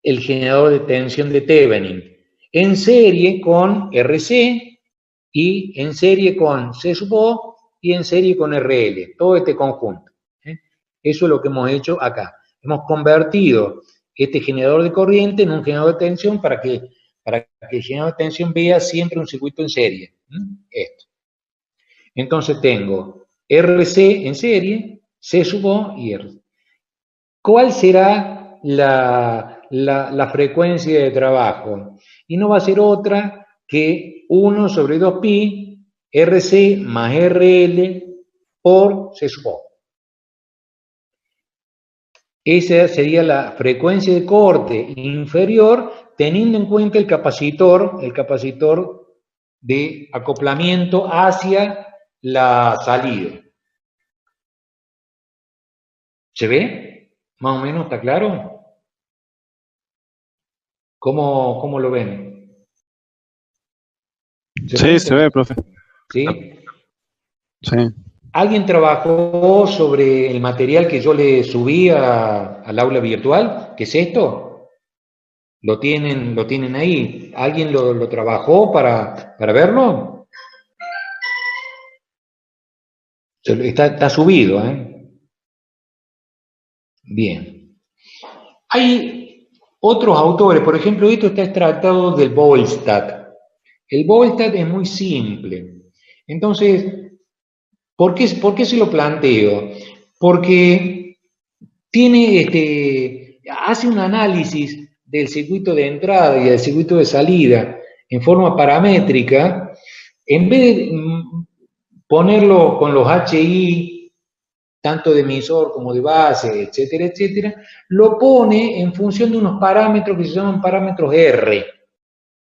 el generador de tensión de Thevenin en serie con RC y en serie con C sub O y en serie con RL, todo este conjunto. Eso es lo que hemos hecho acá. Hemos convertido este generador de corriente en un generador de tensión para que el generador de tensión vea siempre un circuito en serie. Esto. Entonces tengo RC en serie, C sub O y R. ¿Cuál será la la frecuencia de trabajo. Y no va a ser otra que 1 sobre 2pi RC más RL por C sub O. Esa sería la frecuencia de corte inferior, teniendo en cuenta el capacitor de acoplamiento hacia la salida. ¿Se ve? ¿Más o menos está claro? ¿Cómo lo ven? Sí, se ve, profe. ¿Sí? Sí. ¿Alguien trabajó sobre el material que yo le subí al aula virtual? ¿Qué es esto? ¿Lo tienen ahí? ¿Alguien lo trabajó para verlo? Está subido, ¿eh? Bien. Hay otros autores, por ejemplo, esto está extractado del Volstad. El Volstad es muy simple. Entonces, ¿por qué se lo planteo? Porque hace un análisis del circuito de entrada y del circuito de salida en forma paramétrica, en vez de ponerlo con los HI, tanto de emisor como de base, etcétera, etcétera, lo pone en función de unos parámetros que se llaman parámetros R,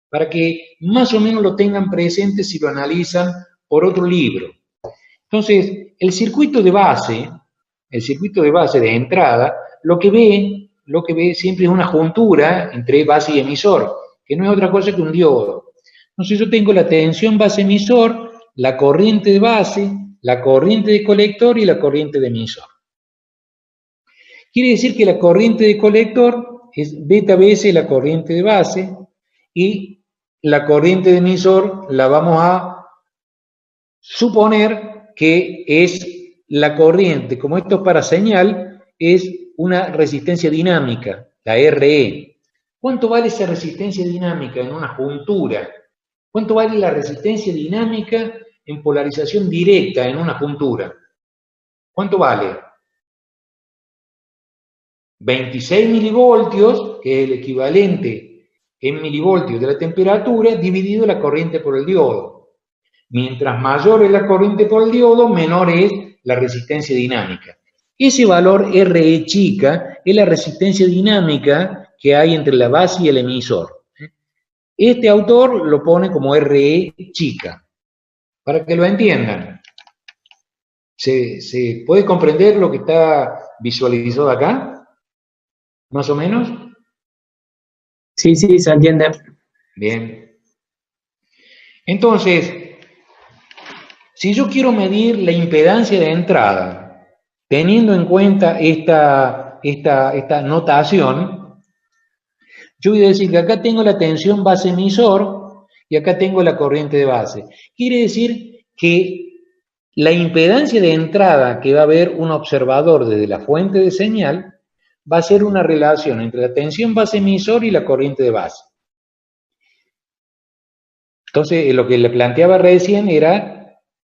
para que más o menos lo tengan presente si lo analizan por otro libro. Entonces, el circuito de base de entrada, lo que ve siempre es una juntura entre base y emisor, que no es otra cosa que un diodo. Entonces yo tengo la tensión base-emisor, la corriente de base, la corriente de colector y la corriente de emisor. Quiere decir que la corriente de colector es beta BS la corriente de base y la corriente de emisor la vamos a suponer que es la corriente, como esto es para señal, es una resistencia dinámica, la RE. ¿Cuánto vale esa resistencia dinámica en una juntura? ¿Cuánto vale la resistencia dinámica en polarización directa en una juntura? ¿Cuánto vale? 26 milivoltios, que es el equivalente en milivoltios de la temperatura, dividido la corriente por el diodo. Mientras mayor es la corriente por el diodo, menor es la resistencia dinámica. Ese valor RE chica es la resistencia dinámica que hay entre la base y el emisor. Este autor lo pone como RE chica, para que lo entiendan. ¿Se puede comprender lo que está visualizado acá? ¿Más o menos? Sí, se entiende. Bien. Entonces, si yo quiero medir la impedancia de entrada, teniendo en cuenta esta notación, yo voy a decir que acá tengo la tensión base-emisor y acá tengo la corriente de base. Quiere decir que la impedancia de entrada que va a ver un observador desde la fuente de señal va a ser una relación entre la tensión base-emisor y la corriente de base. Entonces, lo que le planteaba recién era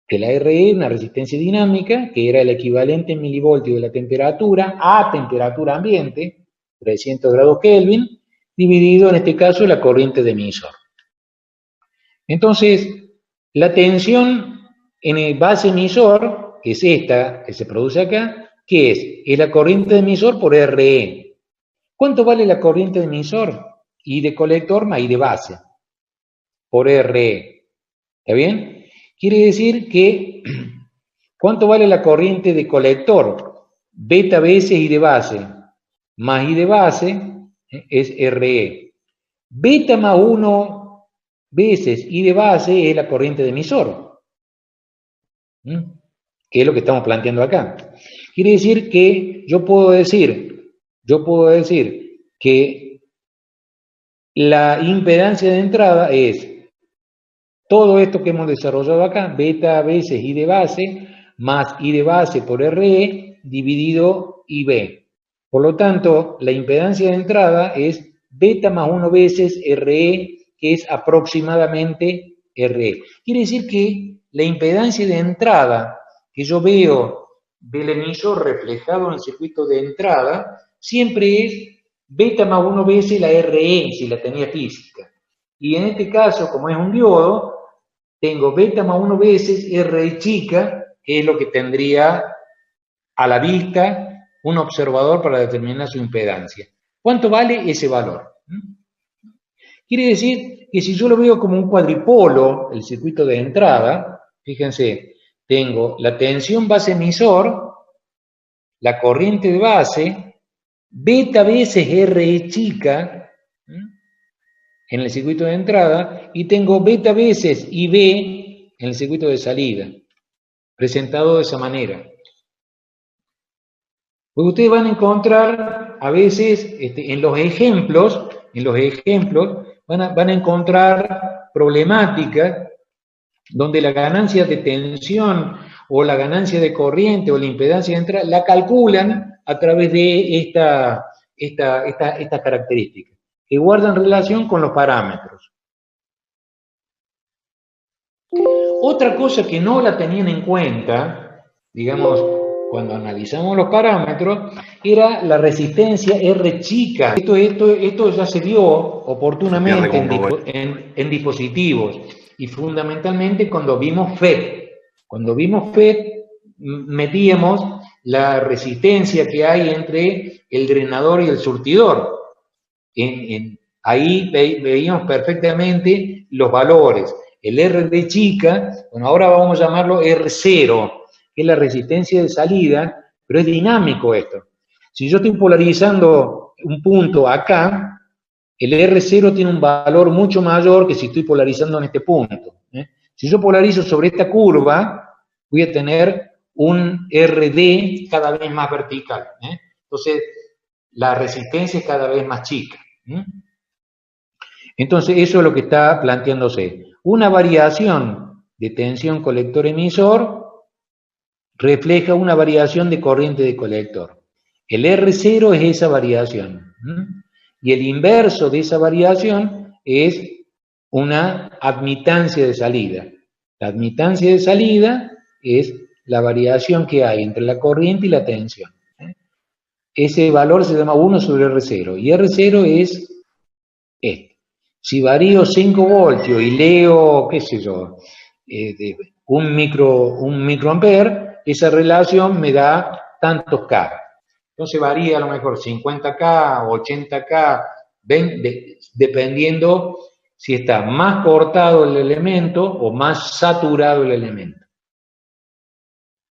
que la RE es una resistencia dinámica, que era el equivalente en milivoltios de la temperatura a temperatura ambiente, 300 grados Kelvin, dividido en este caso la corriente de emisor. Entonces, la tensión en el base emisor, que es esta, que se produce acá, ¿qué es? Es la corriente de emisor por RE. ¿Cuánto vale la corriente de emisor? I de colector más I de base, por RE. ¿Está bien? Quiere decir que, ¿cuánto vale la corriente de colector? Beta veces I de base, más I de base, es RE. Beta más 1 veces I de base es la corriente de emisor, que es lo que estamos planteando acá. Quiere decir que yo puedo decir que la impedancia de entrada es todo esto que hemos desarrollado acá, beta veces I de base, más I de base por RE, dividido IB. Por lo tanto, la impedancia de entrada es beta más 1 veces RE, que es aproximadamente RE. Quiere decir que la impedancia de entrada que yo veo del emisor reflejado en el circuito de entrada, siempre es beta más 1 veces la RE, si la tenía física. Y en este caso, como es un diodo, tengo beta más 1 veces RE chica, que es lo que tendría a la vista un observador para determinar su impedancia. ¿Cuánto vale ese valor? Quiere decir que si yo lo veo como un cuadripolo, el circuito de entrada, fíjense, tengo la tensión base emisor, la corriente de base, beta veces RE chica, en el circuito de entrada, y tengo beta veces IB en el circuito de salida, presentado de esa manera. Pues ustedes van a encontrar, a veces, en los ejemplos, van a encontrar problemáticas donde la ganancia de tensión o la ganancia de corriente o la impedancia de entrada la calculan a través de estas características, que guardan relación con los parámetros. Otra cosa que no la tenían en cuenta, digamos, cuando analizamos los parámetros, era la resistencia R chica. Esto ya se vio oportunamente en dispositivos y fundamentalmente cuando vimos FET. Cuando vimos FET, metíamos la resistencia que hay entre el drenador y el surtidor. Ahí veíamos perfectamente los valores. El R de chica, bueno, ahora vamos a llamarlo R0, que es la resistencia de salida, pero es dinámico esto. Si yo estoy polarizando un punto acá, el R0 tiene un valor mucho mayor que si estoy polarizando en este punto. Si yo polarizo sobre esta curva, voy a tener un RD cada vez más vertical. Entonces, la resistencia es cada vez más chica. Entonces, eso es lo que está planteándose. Una variación de tensión colector-emisor refleja una variación de corriente de colector. El R0 es esa variación. Y el inverso de esa variación es una admitancia de salida. La admitancia de salida es la variación que hay entre la corriente y la tensión. Ese valor se llama 1 sobre R0. Y R0 es este. Si varío 5 voltios y leo, qué sé yo, un microampere, esa relación me da tantos K. Entonces varía a lo mejor 50K, 80K, dependiendo si está más cortado el elemento o más saturado el elemento.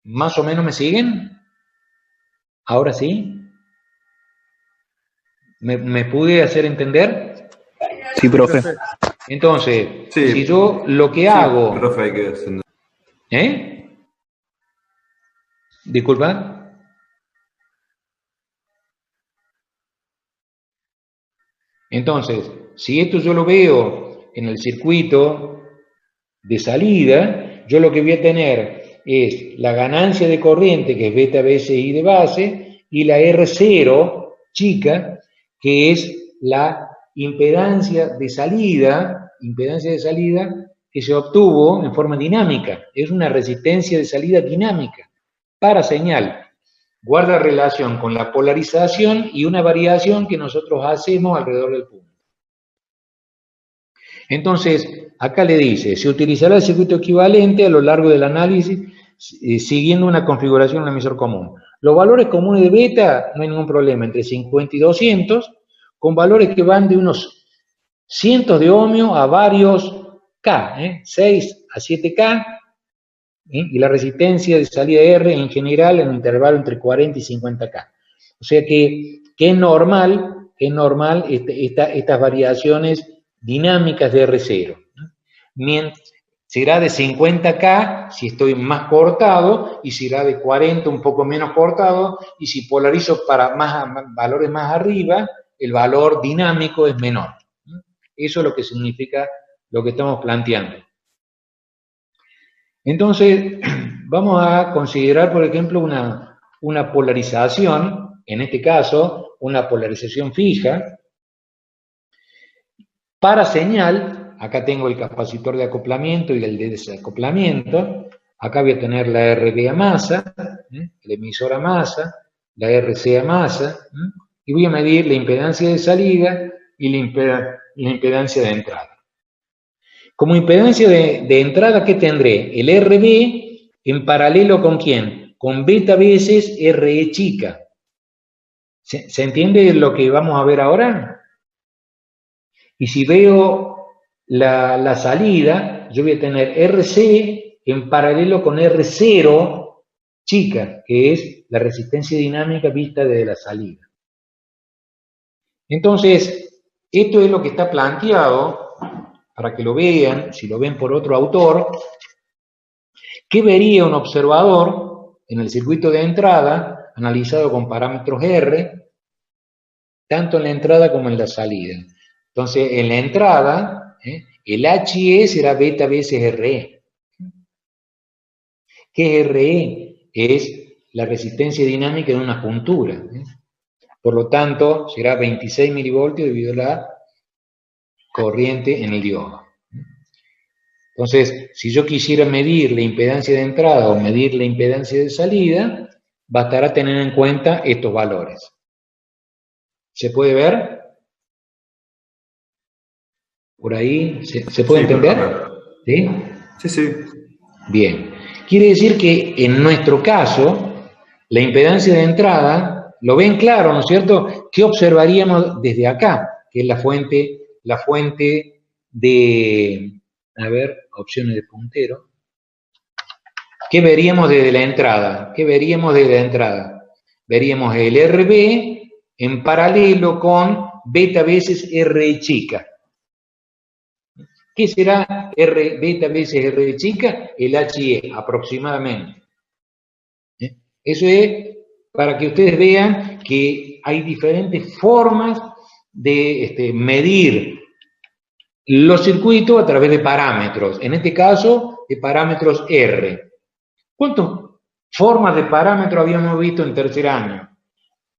¿Más o menos me siguen? ¿Ahora sí? ¿Me pude hacer entender? Sí, profe. Entonces, sí, si yo lo que hago... Profe, hay que hacer... Disculpa. Entonces, si esto yo lo veo en el circuito de salida, yo lo que voy a tener es la ganancia de corriente, que es beta veces I de base, y la R0 chica, que es la impedancia de salida que se obtuvo en forma dinámica. Es una resistencia de salida dinámica para señal. Guarda relación con la polarización y una variación que nosotros hacemos alrededor del punto. Entonces, acá le dice, se utilizará el circuito equivalente a lo largo del análisis siguiendo una configuración en el emisor común. Los valores comunes de beta no hay ningún problema, entre 50 y 200, con valores que van de unos cientos de ohmios a varios K, 6 a 7K, y la resistencia de salida R en general en un intervalo entre 40 y 50K. O sea que es normal estas variaciones dinámicas de R0. Será de 50K si estoy más cortado, y será de 40 un poco menos cortado, y si polarizo para valores más arriba, el valor dinámico es menor. Eso es lo que significa lo que estamos planteando. Entonces, vamos a considerar, por ejemplo, una polarización, en este caso, una polarización fija. Para señal, acá tengo el capacitor de acoplamiento y el de desacoplamiento. Acá voy a tener la RB a masa, el emisor a masa, la RC a masa, y voy a medir la impedancia de salida y la impedancia de entrada. Como impedancia de entrada, ¿qué tendré? El RB en paralelo ¿con quién? Con beta veces RE chica. ¿Se entiende lo que vamos a ver ahora? Y si veo la salida, yo voy a tener RC en paralelo con R0 chica, que es la resistencia dinámica vista desde la salida. Entonces, esto es lo que está planteado, para que lo vean, si lo ven por otro autor. ¿Qué vería un observador en el circuito de entrada, analizado con parámetros R, tanto en la entrada como en la salida? Entonces, en la entrada, el HE será beta veces RE. ¿Qué es RE? Es la resistencia dinámica de una juntura. Por lo tanto, será 26 milivoltios debido a la corriente en el diodo. Entonces, si yo quisiera medir la impedancia de entrada o medir la impedancia de salida, bastará tener en cuenta estos valores. ¿Se puede ver? ¿Por ahí? ¿Se puede entender? ¿Sí? Sí, sí. Bien. Quiere decir que en nuestro caso, la impedancia de entrada, lo ven claro, ¿no es cierto? ¿Qué observaríamos desde acá? Que es la fuente de, a ver, opciones de puntero. ¿Qué veríamos desde la entrada? ¿Qué veríamos desde la entrada? Veríamos el RB en paralelo con beta veces R chica. ¿Qué será R beta veces R chica? El HE, aproximadamente. Eso es para que ustedes vean que hay diferentes formas de medir los circuitos a través de parámetros. En este caso, de parámetros R. ¿Cuántas formas de parámetros habíamos visto en tercer año?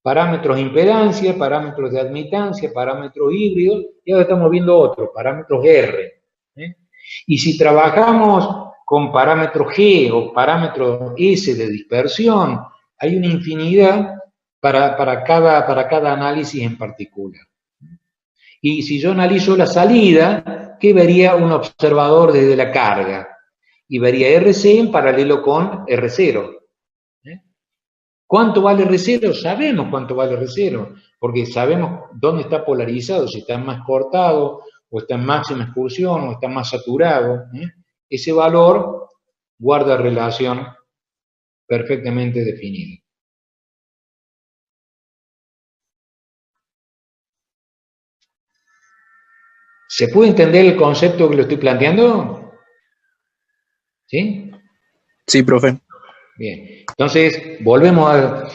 Parámetros de impedancia, parámetros de admitancia, parámetros híbridos, y ahora estamos viendo otros, parámetros R. Y si trabajamos con parámetros G o parámetros S de dispersión, hay una infinidad para cada análisis en particular. Y si yo analizo la salida, ¿qué vería un observador desde la carga? Y vería RC en paralelo con R0. ¿Cuánto vale R0? Sabemos cuánto vale R0, porque sabemos dónde está polarizado, si está más cortado, o está en máxima excursión, o está más saturado. Ese valor guarda relación perfectamente definida. ¿Se puede entender el concepto que lo estoy planteando? ¿Sí? Sí, profe. Bien, entonces volvemos a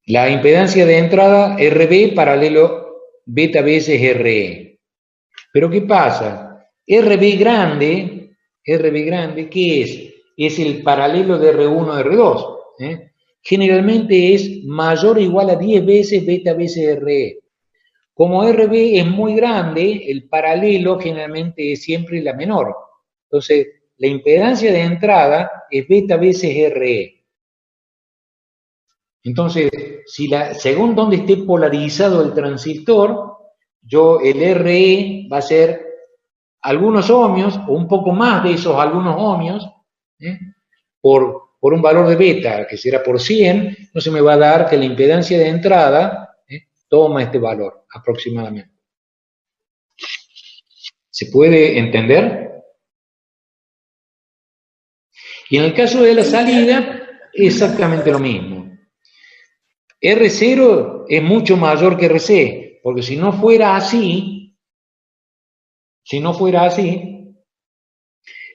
la impedancia de entrada RB paralelo beta veces RE. Pero ¿qué pasa? RB grande, ¿qué es? Es el paralelo de R1 R2. Generalmente es mayor o igual a 10 veces beta veces RE. Como RB es muy grande, el paralelo generalmente es siempre la menor. Entonces, la impedancia de entrada es beta veces RE. Entonces, según donde esté polarizado el transistor, el RE va a ser algunos ohmios, o un poco más de esos algunos ohmios, por un valor de beta, que será por 100, entonces me va a dar que la impedancia de entrada toma este valor, aproximadamente. ¿Se puede entender? Y en el caso de la salida, exactamente lo mismo. R0 es mucho mayor que RC, porque si no fuera así,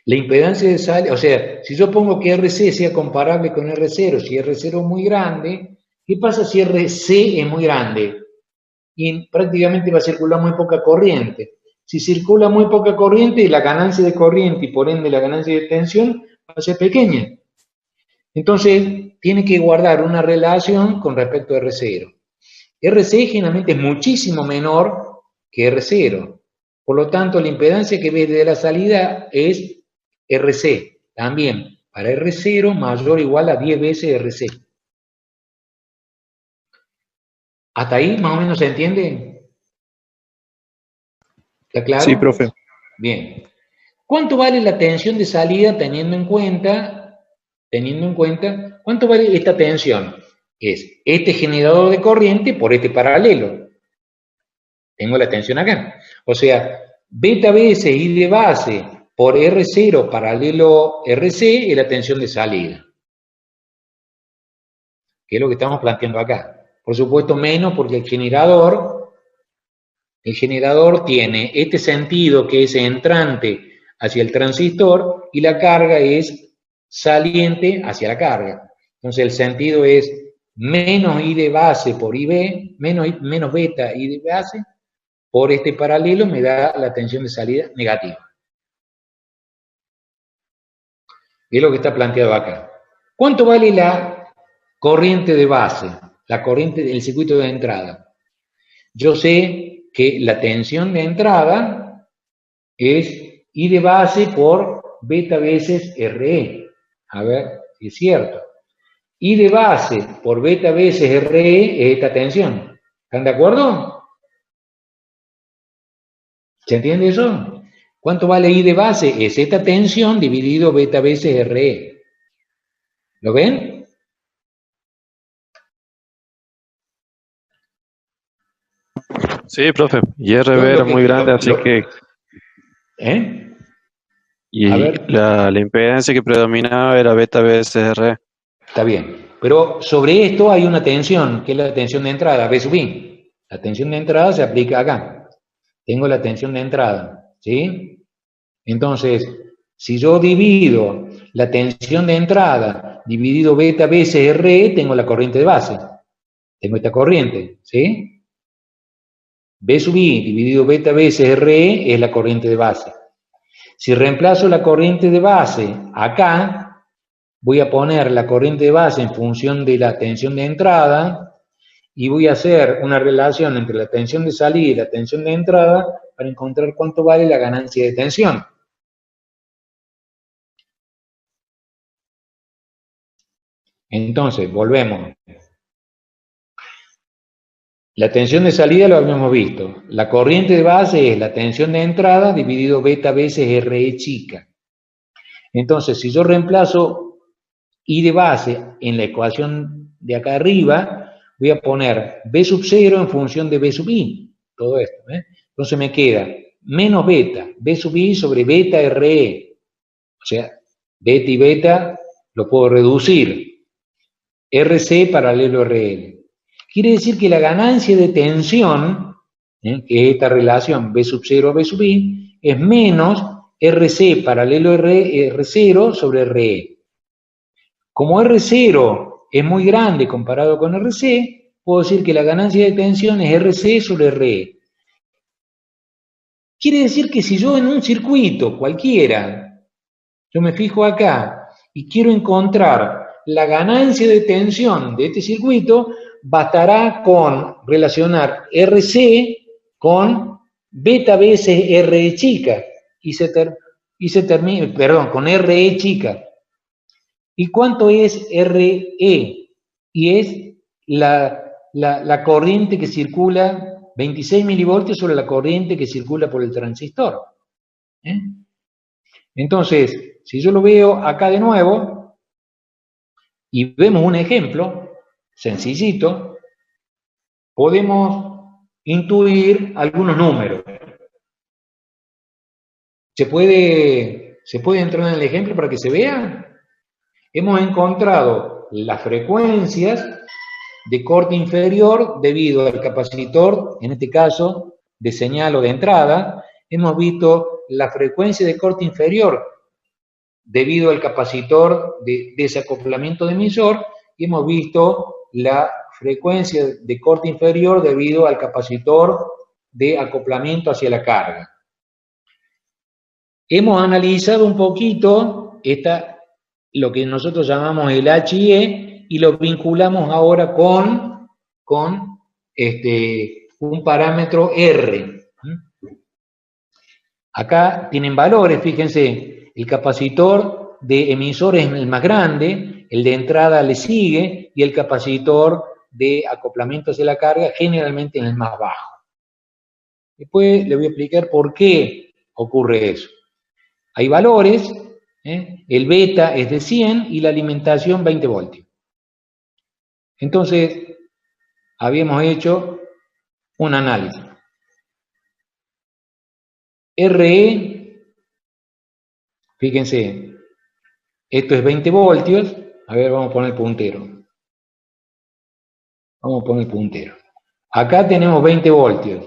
la impedancia de salida, o sea, si yo pongo que RC sea comparable con R0, si R0 es muy grande, ¿qué pasa si RC es muy grande? Y prácticamente va a circular muy poca corriente. Si circula muy poca corriente, la ganancia de corriente y por ende la ganancia de tensión va a ser pequeña. Entonces, tiene que guardar una relación con respecto a R0. RC generalmente es muchísimo menor que R0. Por lo tanto, la impedancia que ve de la salida es RC. También, para R0 mayor o igual a 10 veces RC. ¿Hasta ahí más o menos se entiende? ¿Está claro? Sí, profe. Bien. ¿Cuánto vale la tensión de salida teniendo en cuenta, cuánto vale esta tensión? Es este generador de corriente por este paralelo. Tengo la tensión acá. O sea, beta veces I de base por R0 paralelo RC es la tensión de salida. Que es lo que estamos planteando acá. Por supuesto menos porque el generador tiene este sentido que es entrante hacia el transistor y la carga es saliente hacia la carga. Entonces el sentido es menos I de base por IB, menos beta I de base por este paralelo me da la tensión de salida negativa. Es lo que está planteado acá. ¿Cuánto vale la corriente de base? La corriente del circuito de entrada. Yo sé que la tensión de entrada es I de base por beta veces RE. A ver si es cierto. I de base por beta veces RE es esta tensión. ¿Están de acuerdo? ¿Se entiende eso? ¿Cuánto vale I de base? Es esta tensión dividido beta veces RE. ¿Lo ven? Sí, profe. Y RB era muy grande, así que... ¿Eh? Y A ver. la impedancia que predominaba era beta VSR. Está bien. Pero sobre esto hay una tensión, que es la tensión de entrada, B sub I. La tensión de entrada se aplica acá. Tengo la tensión de entrada, ¿sí? Entonces, si yo divido la tensión de entrada dividido beta veces RE, tengo la corriente de base. Tengo esta corriente, ¿sí? B sub I dividido beta veces RE es la corriente de base. Si reemplazo la corriente de base acá, voy a poner la corriente de base en función de la tensión de entrada y voy a hacer una relación entre la tensión de salida y la tensión de entrada para encontrar cuánto vale la ganancia de tensión. Entonces, volvemos. La tensión de salida lo habíamos visto. La corriente de base es la tensión de entrada dividido beta veces RE chica. Entonces, si yo reemplazo I de base en la ecuación de acá arriba, voy a poner B sub 0 en función de B sub I. Todo esto. Entonces me queda menos beta, B sub I sobre beta RE. O sea, beta y beta lo puedo reducir. RC paralelo RL. Quiere decir que la ganancia de tensión, que es esta relación B sub 0 a B sub I, es menos RC paralelo R0 sobre RE. Como R0 es muy grande comparado con RC, puedo decir que la ganancia de tensión es RC sobre RE. Quiere decir que si yo en un circuito cualquiera, yo me fijo acá y quiero encontrar la ganancia de tensión de este circuito, bastará con relacionar RC con beta veces RE chica con RE chica. ¿Y cuánto es RE? Y es la corriente que circula, 26 milivoltios sobre la corriente que circula por el transistor. Entonces, si yo lo veo acá de nuevo, y vemos un ejemplo sencillito, podemos intuir algunos números. ¿Se puede entrar en el ejemplo para que se vea? Hemos encontrado las frecuencias de corte inferior debido al capacitor, en este caso, de señal o de entrada. Hemos visto la frecuencia de corte inferior debido al capacitor de desacoplamiento de emisor y hemos visto la frecuencia de corte inferior debido al capacitor de acoplamiento hacia la carga. Hemos analizado un poquito lo que nosotros llamamos el HIE y lo vinculamos ahora con un parámetro R. Acá tienen valores, fíjense, el capacitor de emisor es el más grande, el de entrada le sigue y el capacitor de acoplamiento hacia la carga, generalmente en el más bajo. Después le voy a explicar por qué ocurre eso. Hay valores, el beta es de 100 y la alimentación 20 voltios. Entonces, habíamos hecho un análisis. RE, fíjense, esto es 20 voltios. A ver, vamos a poner el puntero. Vamos a poner el puntero. Acá tenemos 20 voltios.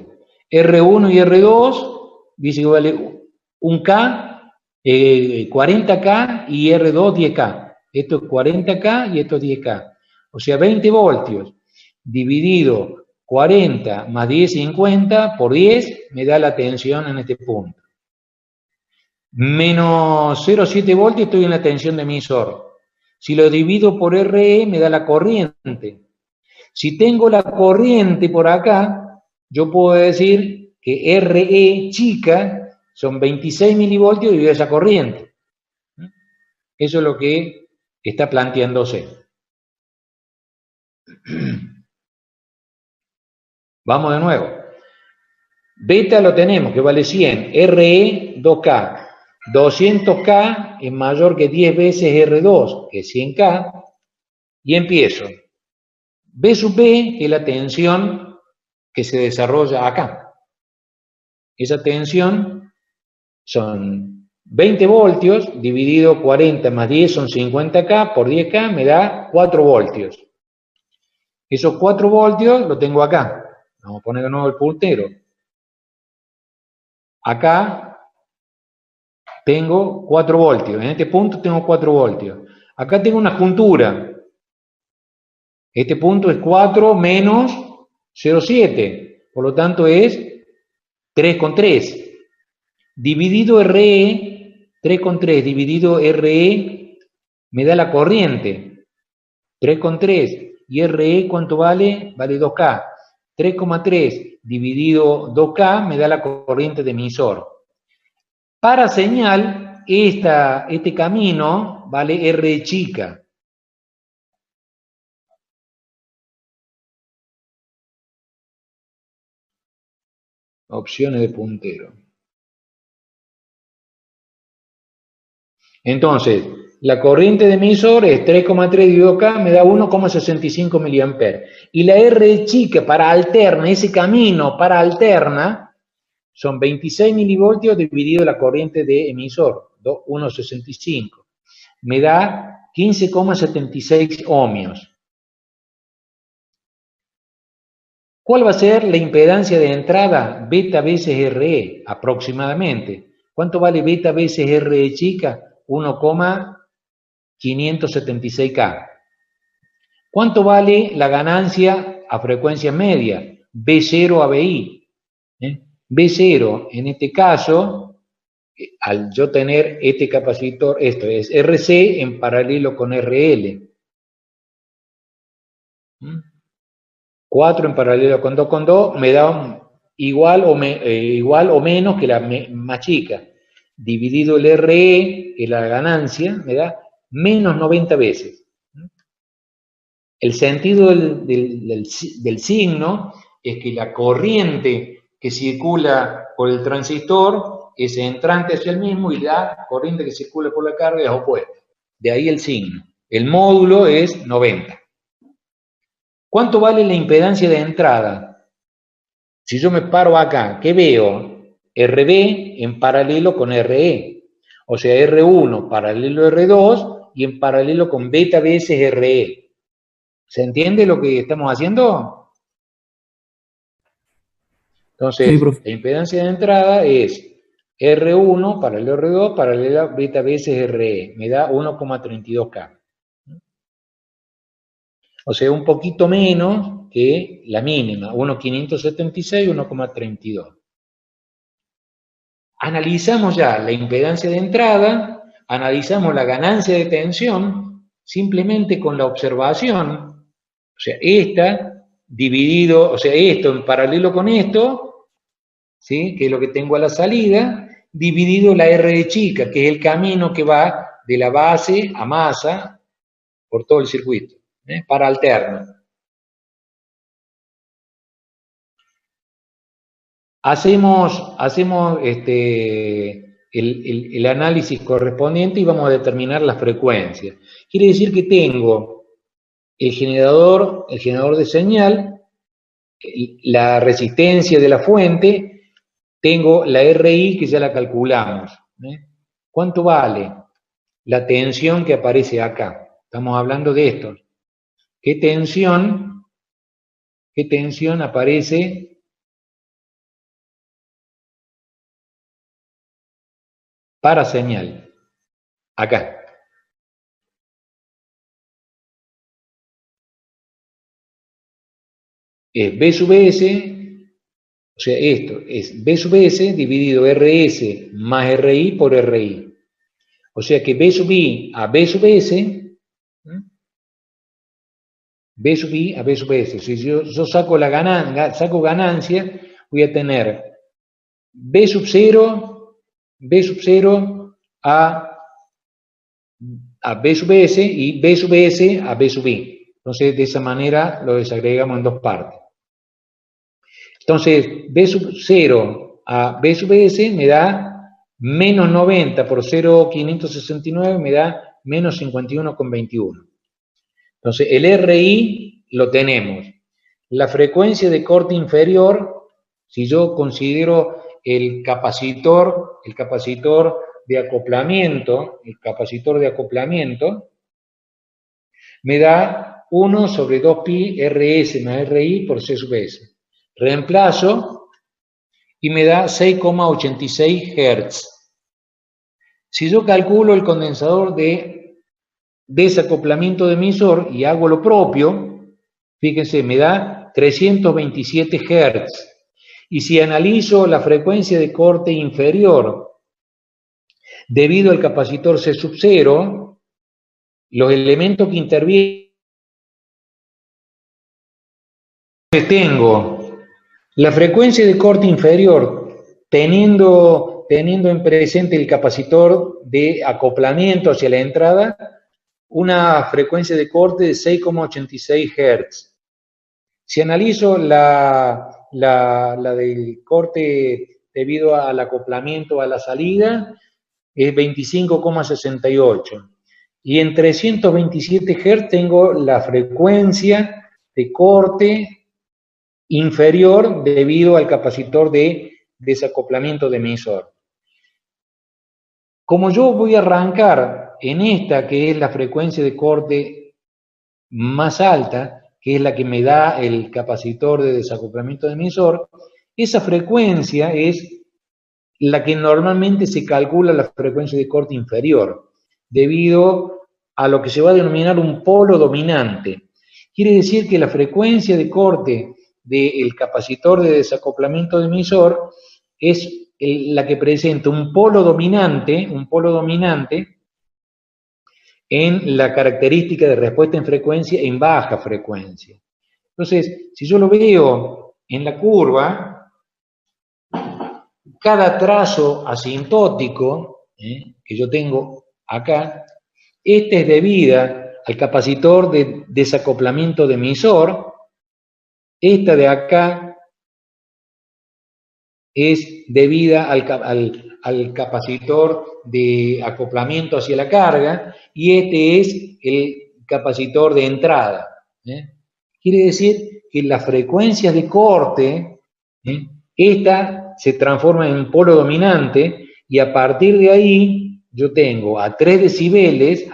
R1 y R2, dice que vale 1K, 40K y R2 10K. Esto es 40K y esto es 10K. O sea, 20 voltios dividido 40 más 10, 50 por 10 me da la tensión en este punto. Menos 0,7 voltios estoy en la tensión de emisor. Si lo divido por RE me da la corriente. Si tengo la corriente por acá, yo puedo decir que RE chica son 26 milivoltios debido a esa corriente. Eso es lo que está planteándose. Vamos de nuevo. Beta lo tenemos, que vale 100. RE, 2K. 200K es mayor que 10 veces R2, que es 100K. Y empiezo. B sub B, que es la tensión que se desarrolla acá. Esa tensión son 20 voltios, dividido 40 más 10 son 50K, por 10K me da 4 voltios. Esos 4 voltios lo tengo acá. Vamos a poner de nuevo el puntero. Acá tengo 4 voltios. En este punto tengo 4 voltios. Acá tengo una juntura. Este punto es 4 menos 0,7. Por lo tanto es 3,3. Dividido RE, 3,3 dividido RE me da la corriente. 3,3. ¿Y RE cuánto vale? Vale 2K. 3,3 dividido 2K me da la corriente de emisor. Para señal, este camino vale R chica. Opciones de puntero. Entonces, la corriente de emisor es 3,3 dividido K, me da 1,65 mA. Y la R chica para alterna, ese camino para alterna, son 26 milivoltios dividido la corriente de emisor, 1,65. Me da 15,76 ohmios. ¿Cuál va a ser la impedancia de entrada beta veces RE aproximadamente? ¿Cuánto vale beta veces RE chica? 1,576K. ¿Cuánto vale la ganancia a frecuencia media? B0 a BI. B0, en este caso, al yo tener este capacitor, esto es RC en paralelo con RL. 4 en paralelo con 2 me da igual o menos que la más chica. Dividido el RE, que es la ganancia, me da menos 90 veces. El sentido del signo es que la corriente que circula por el transistor es entrante hacia el mismo y la corriente que circula por la carga es opuesta. De ahí el signo. El módulo es 90. ¿Cuánto vale la impedancia de entrada? Si yo me paro acá, ¿qué veo? RB en paralelo con RE. O sea, R1 paralelo a R2 y en paralelo con beta veces RE. ¿Se entiende lo que estamos haciendo? Entonces, sí, la impedancia de entrada es R1 paralelo a R2 paralelo a beta veces RE. Me da 1,32K. O sea, un poquito menos que la mínima, 1,576, 1,32. Analizamos ya la impedancia de entrada, analizamos la ganancia de tensión, simplemente con la observación, o sea, dividido, o sea, esto en paralelo con esto, ¿sí? Que es lo que tengo a la salida, dividido la R chica, que es el camino que va de la base a masa por todo el circuito, para alterno. hacemos el análisis correspondiente y vamos a determinar las frecuencias. Quiere decir que tengo el generador de señal, la resistencia de la fuente, tengo la RI que ya la calculamos. ¿Cuánto vale la tensión que aparece acá? Estamos hablando de esto. ¿Qué tensión aparece para señal? Acá. Es B sub S, o sea, esto es B sub S dividido RS más RI por RI. O sea que B sub I a B sub S, B sub I a B sub S. Si yo saco ganancia, voy a tener B sub 0 a B sub S y B sub S a B sub I. Entonces, de esa manera lo desagregamos en dos partes. Entonces, B sub 0 a B sub S me da menos 90 por 0,569 me da menos 51,21. Entonces, el RI lo tenemos. La frecuencia de corte inferior, si yo considero el capacitor de acoplamiento, me da 1 sobre 2pi RS más RI por C sub S. Reemplazo y me da 6,86 Hz. Si yo calculo el condensador de desacoplamiento de emisor y hago lo propio, fíjense, me da 327 Hz. Y si analizo la frecuencia de corte inferior debido al capacitor C sub 0, los elementos que intervienen, tengo la frecuencia de corte inferior teniendo en presente el capacitor de acoplamiento hacia la entrada, una frecuencia de corte de 6,86 Hz. Si analizo la del corte debido al acoplamiento a la salida, es 25,68. Y en 327 Hz tengo la frecuencia de corte inferior debido al capacitor de desacoplamiento de emisor. Como yo voy a arrancar en esta, que es la frecuencia de corte más alta, que es la que me da el capacitor de desacoplamiento de emisor, esa frecuencia es la que normalmente se calcula la frecuencia de corte inferior, debido a lo que se va a denominar un polo dominante. Quiere decir que la frecuencia de corte del capacitor de desacoplamiento de emisor es la que presenta un polo dominante en la característica de respuesta en frecuencia en baja frecuencia. Entonces, si yo lo veo en la curva, cada trazo asintótico que yo tengo acá, este es debida al capacitor de desacoplamiento de emisor, esta de acá es debida al capacitor de acoplamiento hacia la carga y este es el capacitor de entrada. Quiere decir que las frecuencias de corte, esta se transforma en un polo dominante y a partir de ahí yo tengo a 3 decibeles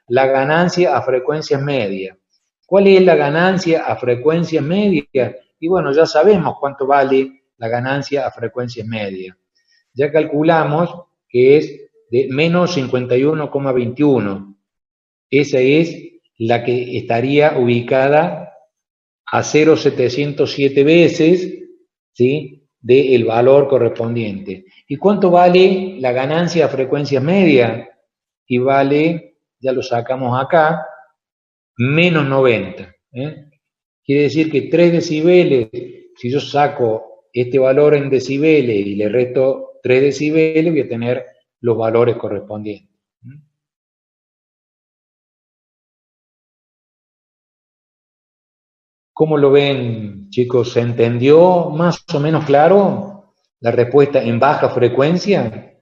la ganancia a frecuencias medias. ¿Cuál es la ganancia a frecuencias medias? Y bueno, ya sabemos cuánto vale la ganancia a frecuencias medias. Ya calculamos que es de menos 51,21. Esa es la que estaría ubicada a 0,707 veces, ¿sí?, del valor correspondiente. ¿Y cuánto vale la ganancia a frecuencias medias? Y vale, ya lo sacamos acá, menos 90. Quiere decir que 3 decibeles, si yo saco este valor en decibeles y le resto 3 decibeles, voy a tener los valores correspondientes. ¿Cómo lo ven, chicos? ¿Se entendió más o menos claro la respuesta en baja frecuencia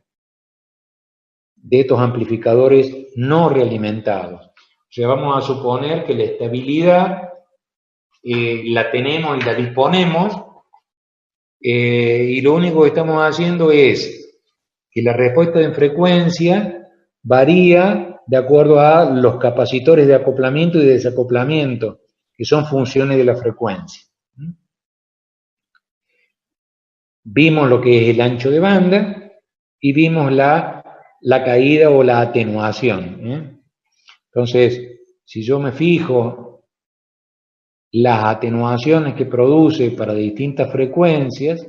de estos amplificadores no realimentados? O sea, vamos a suponer que la estabilidad la tenemos y la disponemos, y lo único que estamos haciendo es que la respuesta en frecuencia varía de acuerdo a los capacitores de acoplamiento y de desacoplamiento, que son funciones de la frecuencia. Vimos lo que es el ancho de banda y vimos la caída o la atenuación. Entonces, si yo me fijo las atenuaciones que produce para distintas frecuencias,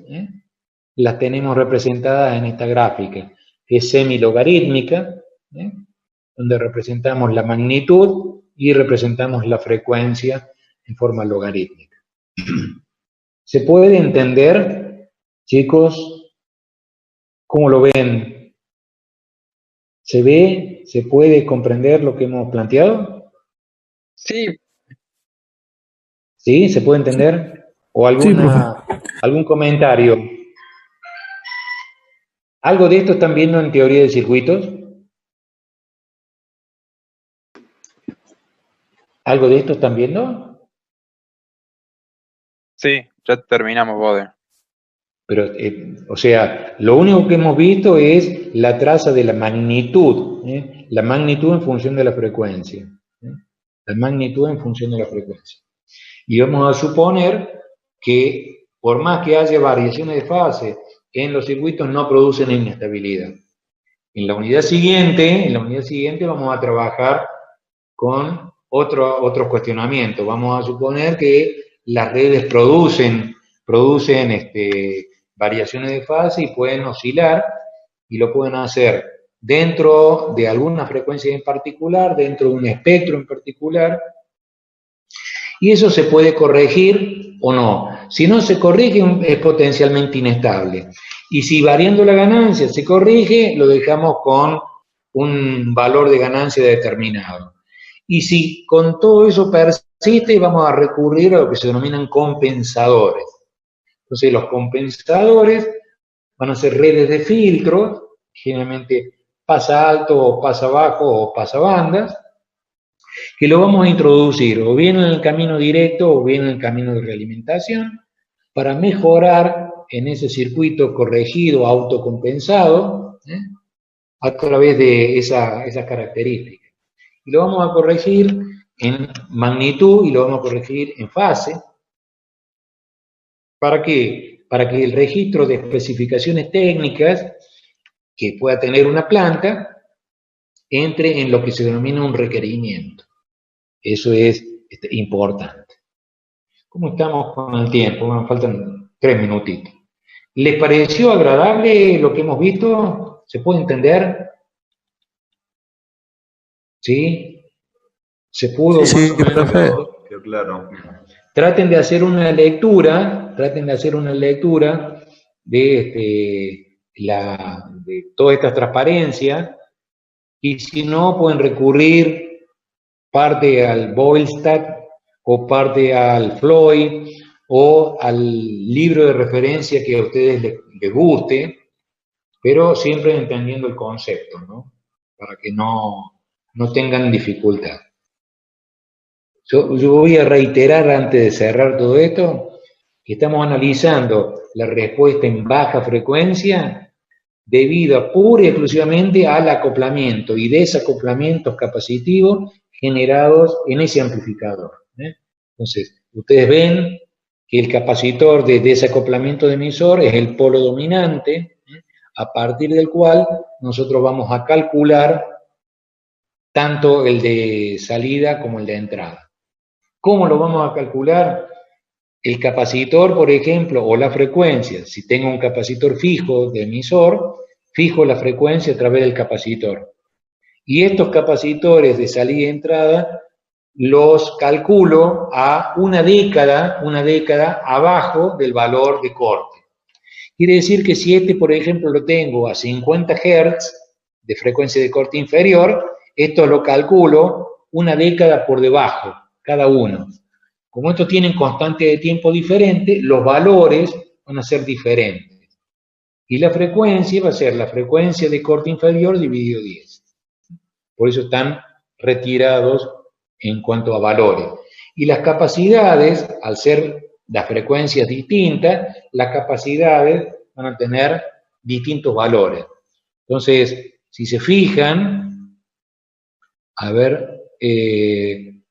las tenemos representadas en esta gráfica, que es semilogarítmica, donde representamos la magnitud y representamos la frecuencia en forma logarítmica. ¿Se puede entender, chicos? ¿Cómo lo ven? ¿Se ve? ¿Se puede comprender lo que hemos planteado? Sí, ¿Sí? ¿Se puede entender? ¿O algún comentario? ¿Algo de esto están viendo en teoría de circuitos? ¿Algo de esto están viendo? sí, ya terminamos, Bode. Pero, o sea, lo único que hemos visto es la traza de la magnitud, la magnitud en función de la frecuencia. La magnitud en función de la frecuencia. Y vamos a suponer que por más que haya variaciones de fase en los circuitos, no producen inestabilidad. En la unidad siguiente vamos a trabajar con otros cuestionamientos. Vamos a suponer que las redes producen variaciones de fase y pueden oscilar, y lo pueden hacer dentro de alguna frecuencia en particular, dentro de un espectro en particular, y eso se puede corregir o no. Si no se corrige, es potencialmente inestable. Y si variando la ganancia se corrige, lo dejamos con un valor de ganancia determinado. Y si con todo eso persiste, vamos a recurrir a lo que se denominan compensadores. Entonces, los compensadores van a ser redes de filtros, generalmente pasa alto o pasa bajo o pasa bandas, que lo vamos a introducir o bien en el camino directo o bien en el camino de realimentación para mejorar en ese circuito corregido, autocompensado, a través de esas características. Y lo vamos a corregir en magnitud y lo vamos a corregir en fase. ¿Para qué? Para que el registro de especificaciones técnicas que pueda tener una planta entre en lo que se denomina un requerimiento. Eso es importante. ¿Cómo estamos con el tiempo? Bueno, faltan 3 minutitos. ¿Les pareció agradable lo que hemos visto? ¿Se puede entender? ¿Sí? ¿Se pudo? Sí, profe. Quedó claro. Traten de hacer una lectura, de toda esta transparencia, y si no, pueden recurrir parte al Boylestad o parte al Floyd o al libro de referencia que a ustedes les guste, pero siempre entendiendo el concepto, ¿no? Para que no tengan dificultad. Yo voy a reiterar antes de cerrar todo esto que estamos analizando la respuesta en baja frecuencia debido pura y exclusivamente al acoplamiento y desacoplamientos capacitivos generados en ese amplificador. Entonces, ustedes ven que el capacitor de desacoplamiento de emisor es el polo dominante, a partir del cual nosotros vamos a calcular tanto el de salida como el de entrada. ¿Cómo lo vamos a calcular? El capacitor, por ejemplo, o la frecuencia. Si tengo un capacitor fijo de emisor, fijo la frecuencia a través del capacitor. Y estos capacitores de salida y entrada los calculo a una década abajo del valor de corte. Quiere decir que si por ejemplo, lo tengo a 50 Hz de frecuencia de corte inferior, esto lo calculo una década por debajo, cada uno. Como estos tienen constante de tiempo diferente, los valores van a ser diferentes. Y la frecuencia va a ser la frecuencia de corte inferior dividido 10. Por eso están retirados en cuanto a valores. Y las capacidades, al ser las frecuencias distintas, las capacidades van a tener distintos valores. Entonces, si se fijan, a ver,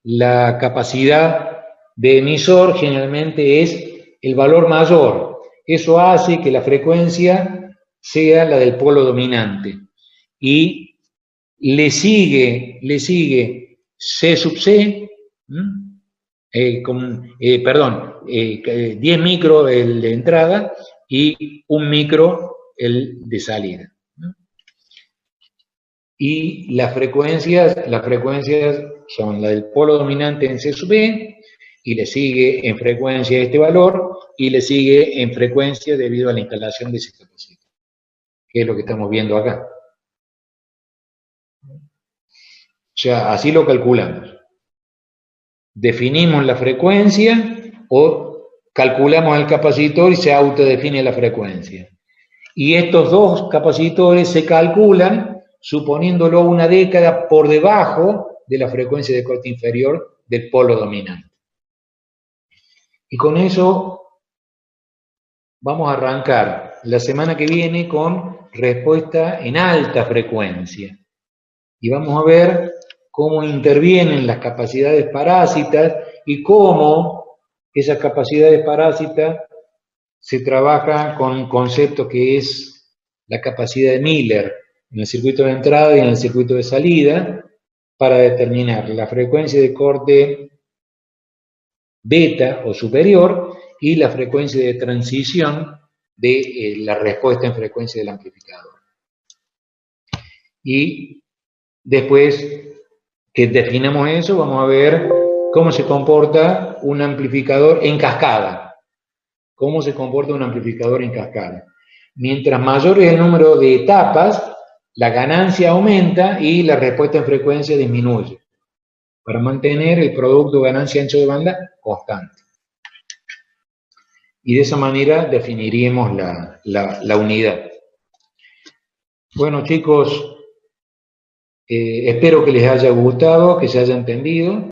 la capacidad de emisor generalmente es el valor mayor. Eso hace que la frecuencia sea la del polo dominante. Y le sigue C sub C, 10 micro el de entrada y 1 micro el de salida. Y las frecuencias son la del polo dominante en C sub E, y le sigue en frecuencia este valor, y le sigue en frecuencia debido a la instalación de ese capacitor, que es lo que estamos viendo acá. O sea, así lo calculamos. Definimos la frecuencia o calculamos el capacitor y se autodefine la frecuencia. Y estos dos capacitores se calculan suponiéndolo una década por debajo de la frecuencia de corte inferior del polo dominante. Y con eso vamos a arrancar la semana que viene con respuesta en alta frecuencia. Y vamos a ver cómo intervienen las capacidades parásitas y cómo esas capacidades parásitas se trabaja con un concepto que es la capacidad de Miller en el circuito de entrada y en el circuito de salida para determinar la frecuencia de corte beta o superior y la frecuencia de transición de la respuesta en frecuencia del amplificador. Y después que definamos eso, vamos a ver cómo se comporta un amplificador en cascada. ¿Cómo se comporta un amplificador en cascada? Mientras mayor es el número de etapas, la ganancia aumenta y la respuesta en frecuencia disminuye, para mantener el producto ganancia-ancho de banda constante. Y de esa manera definiríamos la unidad. Bueno, chicos, espero que les haya gustado, que se haya entendido.